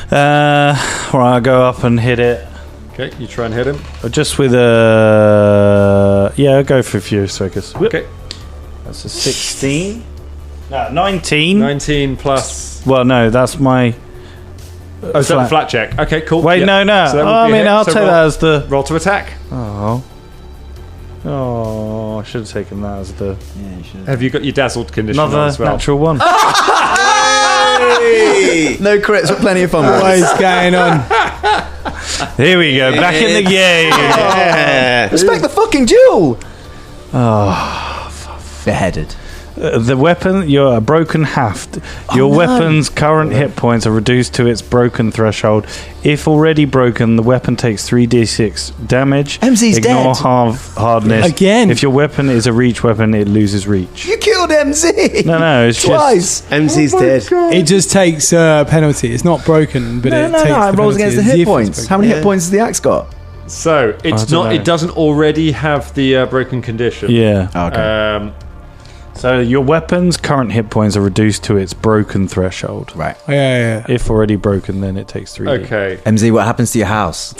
I'll go up and hit it. Okay, you try and hit him. Just with a... Yeah, I'll go for Furious Focus. Okay. That's a 16. No, 19. 19 plus... Well, no, that's my... Oh, is that a flat check? Okay, cool. Wait, yeah. no. So that would be a hit. I'll So take that as the... Roll to attack. Oh, I should have taken that as the... Yeah, you should. Have you got your dazzled condition on Another as well? natural one. No crits, but plenty of fun. What is going on? Here we go, back in the game. Yeah. Respect the fucking duel. Beheaded. The weapon, you're a broken haft. Your weapon's current hit points are reduced to its broken threshold. If already broken, the weapon takes 3d6 damage. MZ's Ignore dead. hardness. Again. If your weapon is a reach weapon, it loses reach. You killed MZ. No, it's Twice. MZ's dead. It just takes a penalty. It's not broken, but it takes No. It the rolls penalty against the as hit if it's points. broken. How many hit points has the axe got? So, it's don't not... know. It doesn't already have the broken condition. Yeah. Oh, okay. So your weapon's current hit points are reduced to its broken threshold. Right. Yeah. If already broken, then it takes 3d. Okay. MZ, what happens to your house?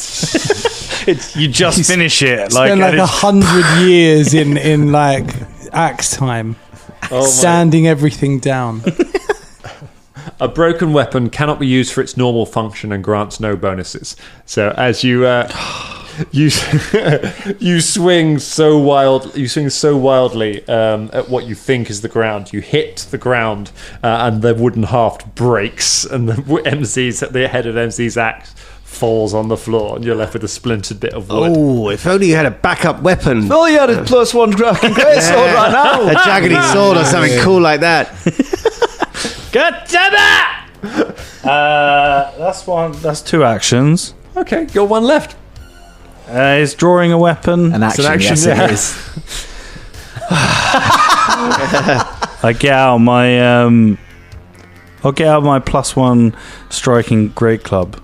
You just finish it. Spend like 100 years in like axe time, sanding everything down. A broken weapon cannot be used for its normal function and grants no bonuses. So as you you swing so wildly at what you think is the ground, you hit the ground, and the wooden haft breaks, and the head of MZ's axe falls on the floor, and you're left with a splintered bit of wood. Oh, if only you had a backup weapon. Oh, you had a +1 cracking great sword right now. A jaggedy sword or something cool like that. God damn it! That's one. That's 2 actions. Okay, got one left. Is drawing a weapon. An action, yes, yeah. it is. I get out my I'll get out my +1 striking great club.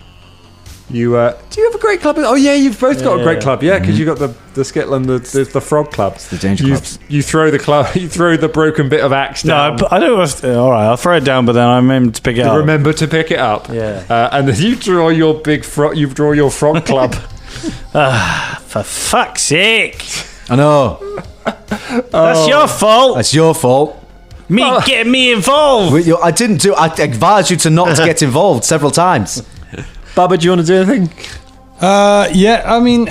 You do you have a great club? Oh yeah, you've both got a great club. Yeah, because you got the skittle and the frog club. It's the danger clubs. You throw the club. You throw the broken bit of axe down. No, I don't. All right, I'll throw it down, but then I remember to pick it up. Remember to pick it up. Yeah. And then you draw your big frog. You draw your frog club. For fuck's sake! I know. That's your fault. That's your fault. Getting me involved. I didn't do. I advised you to not to get involved several times. Bubba, do you want to do anything? Yeah. I mean,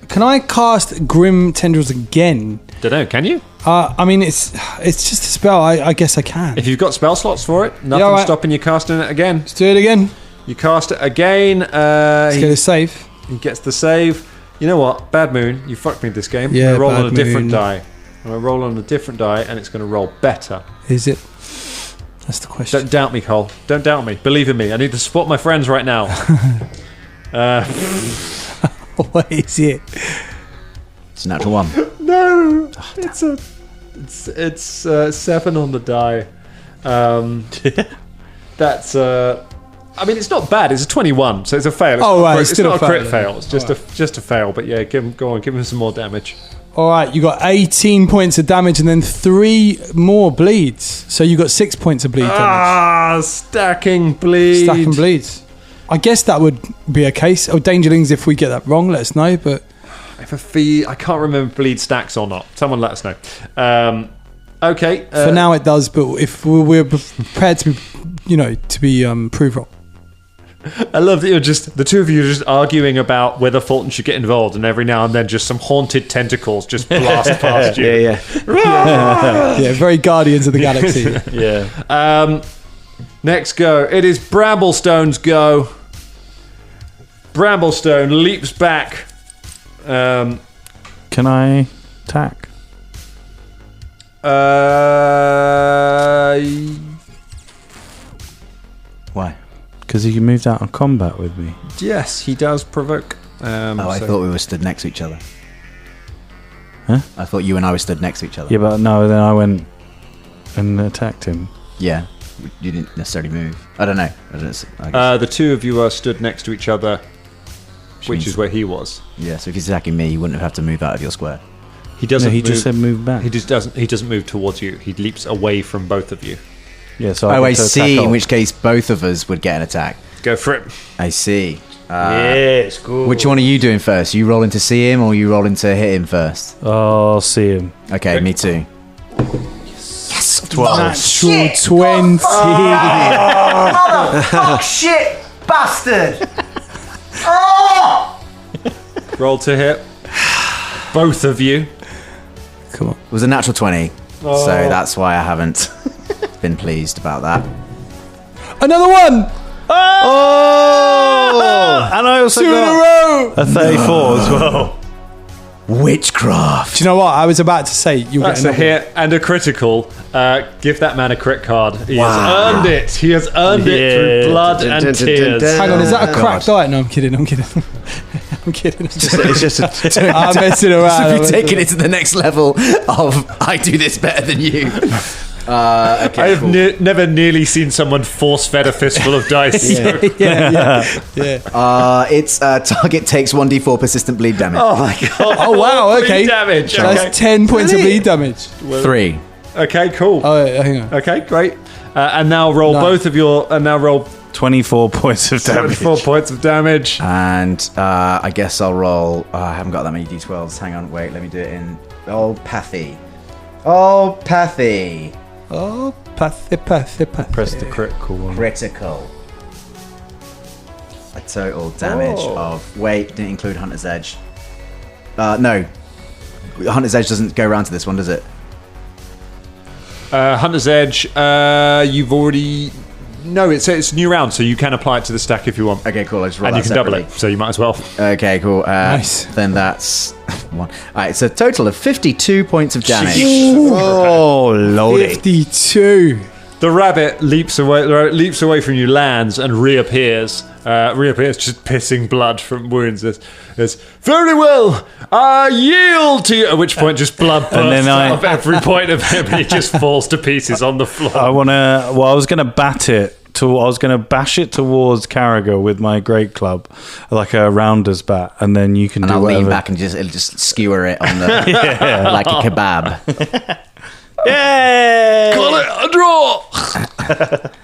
can I cast Grim Tendrils again? Don't know. Can you? I mean, it's just a spell. I guess I can. If you've got spell slots for it, nothing's stopping you casting it again. Let's do it again. You cast it again. Let's get a save. He gets the save. You know what? Bad Moon, you fucked me this game. Yeah, I'm going to roll Bad on a different Moon. die. I'm going to roll on a different die, and it's going to roll better. Is it? That's the question. Don't doubt me, Cole. Don't doubt me. Believe in me. I need to support my friends right now. What is it? It's a natural one. No, it's 7 on the die. That's I mean, it's not bad. It's a 21, so it's a fail. It's not a crit fail. It's just a fail. But yeah, give him some more damage. All right, you got 18 points of damage and then 3 more bleeds. So you got 6 points of bleed damage. Stacking bleed. Stacking bleeds. I guess that would be a case. Oh, Dangerlings, if we get that wrong, let us know. But I can't remember if bleed stacks or not. Someone let us know. Okay. For now it does, but if we're prepared to be proved wrong. I love that the two of you are just arguing about whether Folton should get involved, and every now and then just some haunted tentacles just blast past you. Yeah. Yeah, very Guardians of the Galaxy. Yeah. Next go. It is Bramblestone's go. Bramblestone leaps back. Can I attack? Why? Because he moved out of combat with me. Yes, he does provoke. I thought we were stood next to each other. Huh? I thought you and I were stood next to each other. Yeah, but no, then I went and attacked him. Yeah. You didn't necessarily move. I don't know. I guess. The two of you are stood next to each other, which is where he was. Yeah, so if he's attacking me, you wouldn't have to move out of your square. He doesn't. No, he just said move back. He just doesn't. He doesn't move towards you. He leaps away from both of you. Yeah. So I see. In which case, both of us would get an attack. Go for it. I see. Yes, cool. Which one are you doing first? You rolling to see him, or you rolling to hit him first? Oh, I'll see him. Okay, me too. Yes, 12. Natural 20. Motherfuck shit, bastard! Roll to hit. Both of you. Come on. It was a natural 20, so that's why I haven't been pleased about that. Another one. Oh! And I also 2 in a row. A 34 as well. Witchcraft. Do you know what? I was about to say you'll That's get a another hit and a critical. Give that man a crit card. He has earned it. He has earned it through blood and tears. Hang on, is that a cracked die? No, I'm kidding. I'm kidding. It's just a I'm messing around. Have you taken it to the next level of I do this better than you? Okay, I have never nearly seen someone force-fed a fistful of dice. Yeah. Its target takes 1d4 persistent bleed damage. Oh my god! Oh wow. Bleed Okay. damage. So that's 10 points of bleed damage. 3. Okay, cool. Oh, hang on. Okay, great. And now roll both of your. And now roll 24 points of damage. 24 points of damage. And I guess I'll roll. I haven't got that many d12s. Hang on, wait. Let me do it in. Oh, Pathy. Oh, Pathy. Oh, pathy. Press the critical one. Critical. A total damage of. Wait, didn't include Hunter's Edge. No. Hunter's Edge doesn't go around to this one, does it? Hunter's Edge. You've already. No, it's a new round, so you can apply it to the stack if you want. Okay, cool. I just roll And that you can separately. double it, so you might as well. Okay, cool. Nice. Then that's 1. Alright, it's a total of 52 points of damage. Oh, lordy. 52. The rabbit leaps away from you, lands, and reappears. Reappears, just pissing blood from wounds. There's very well. I yield to you. At which point, just blood bursts out of every point of him, and he just falls to pieces on the floor. I was going to bat it I was going to bash it towards Karagor with my great club, like a rounder's bat, and then you can and do I'll whatever. lean back and just skewer it on the like a kebab. Yay! Call it a draw.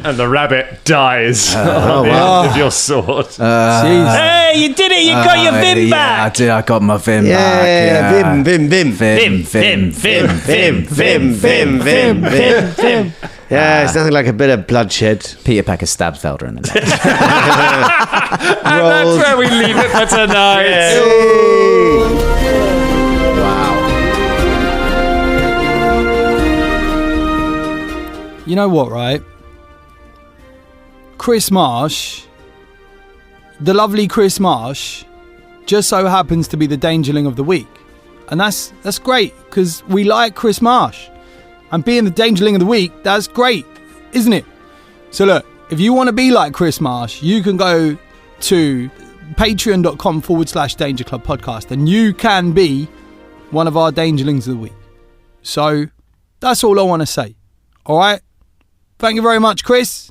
And the rabbit dies at wow. the end of your sword. Jeez. Hey, you did it! You got your vim Yeah, back. I did. I got my vim Yeah, back. Yeah. vim. Vim. Yeah, it's nothing like a bit of bloodshed. Peter Pecker stabs Felder in the neck. And that's where we leave it for tonight. You know what, right? Chris Marsh, the lovely Chris Marsh, just so happens to be the Dangerling of the week. And that's great, because we like Chris Marsh. And being the Dangerling of the week, that's great, isn't it? So look, if you want to be like Chris Marsh, you can go to patreon.com/Danger Club Podcast and you can be one of our Dangerlings of the week. So that's all I want to say. All right? Thank you very much, Chris.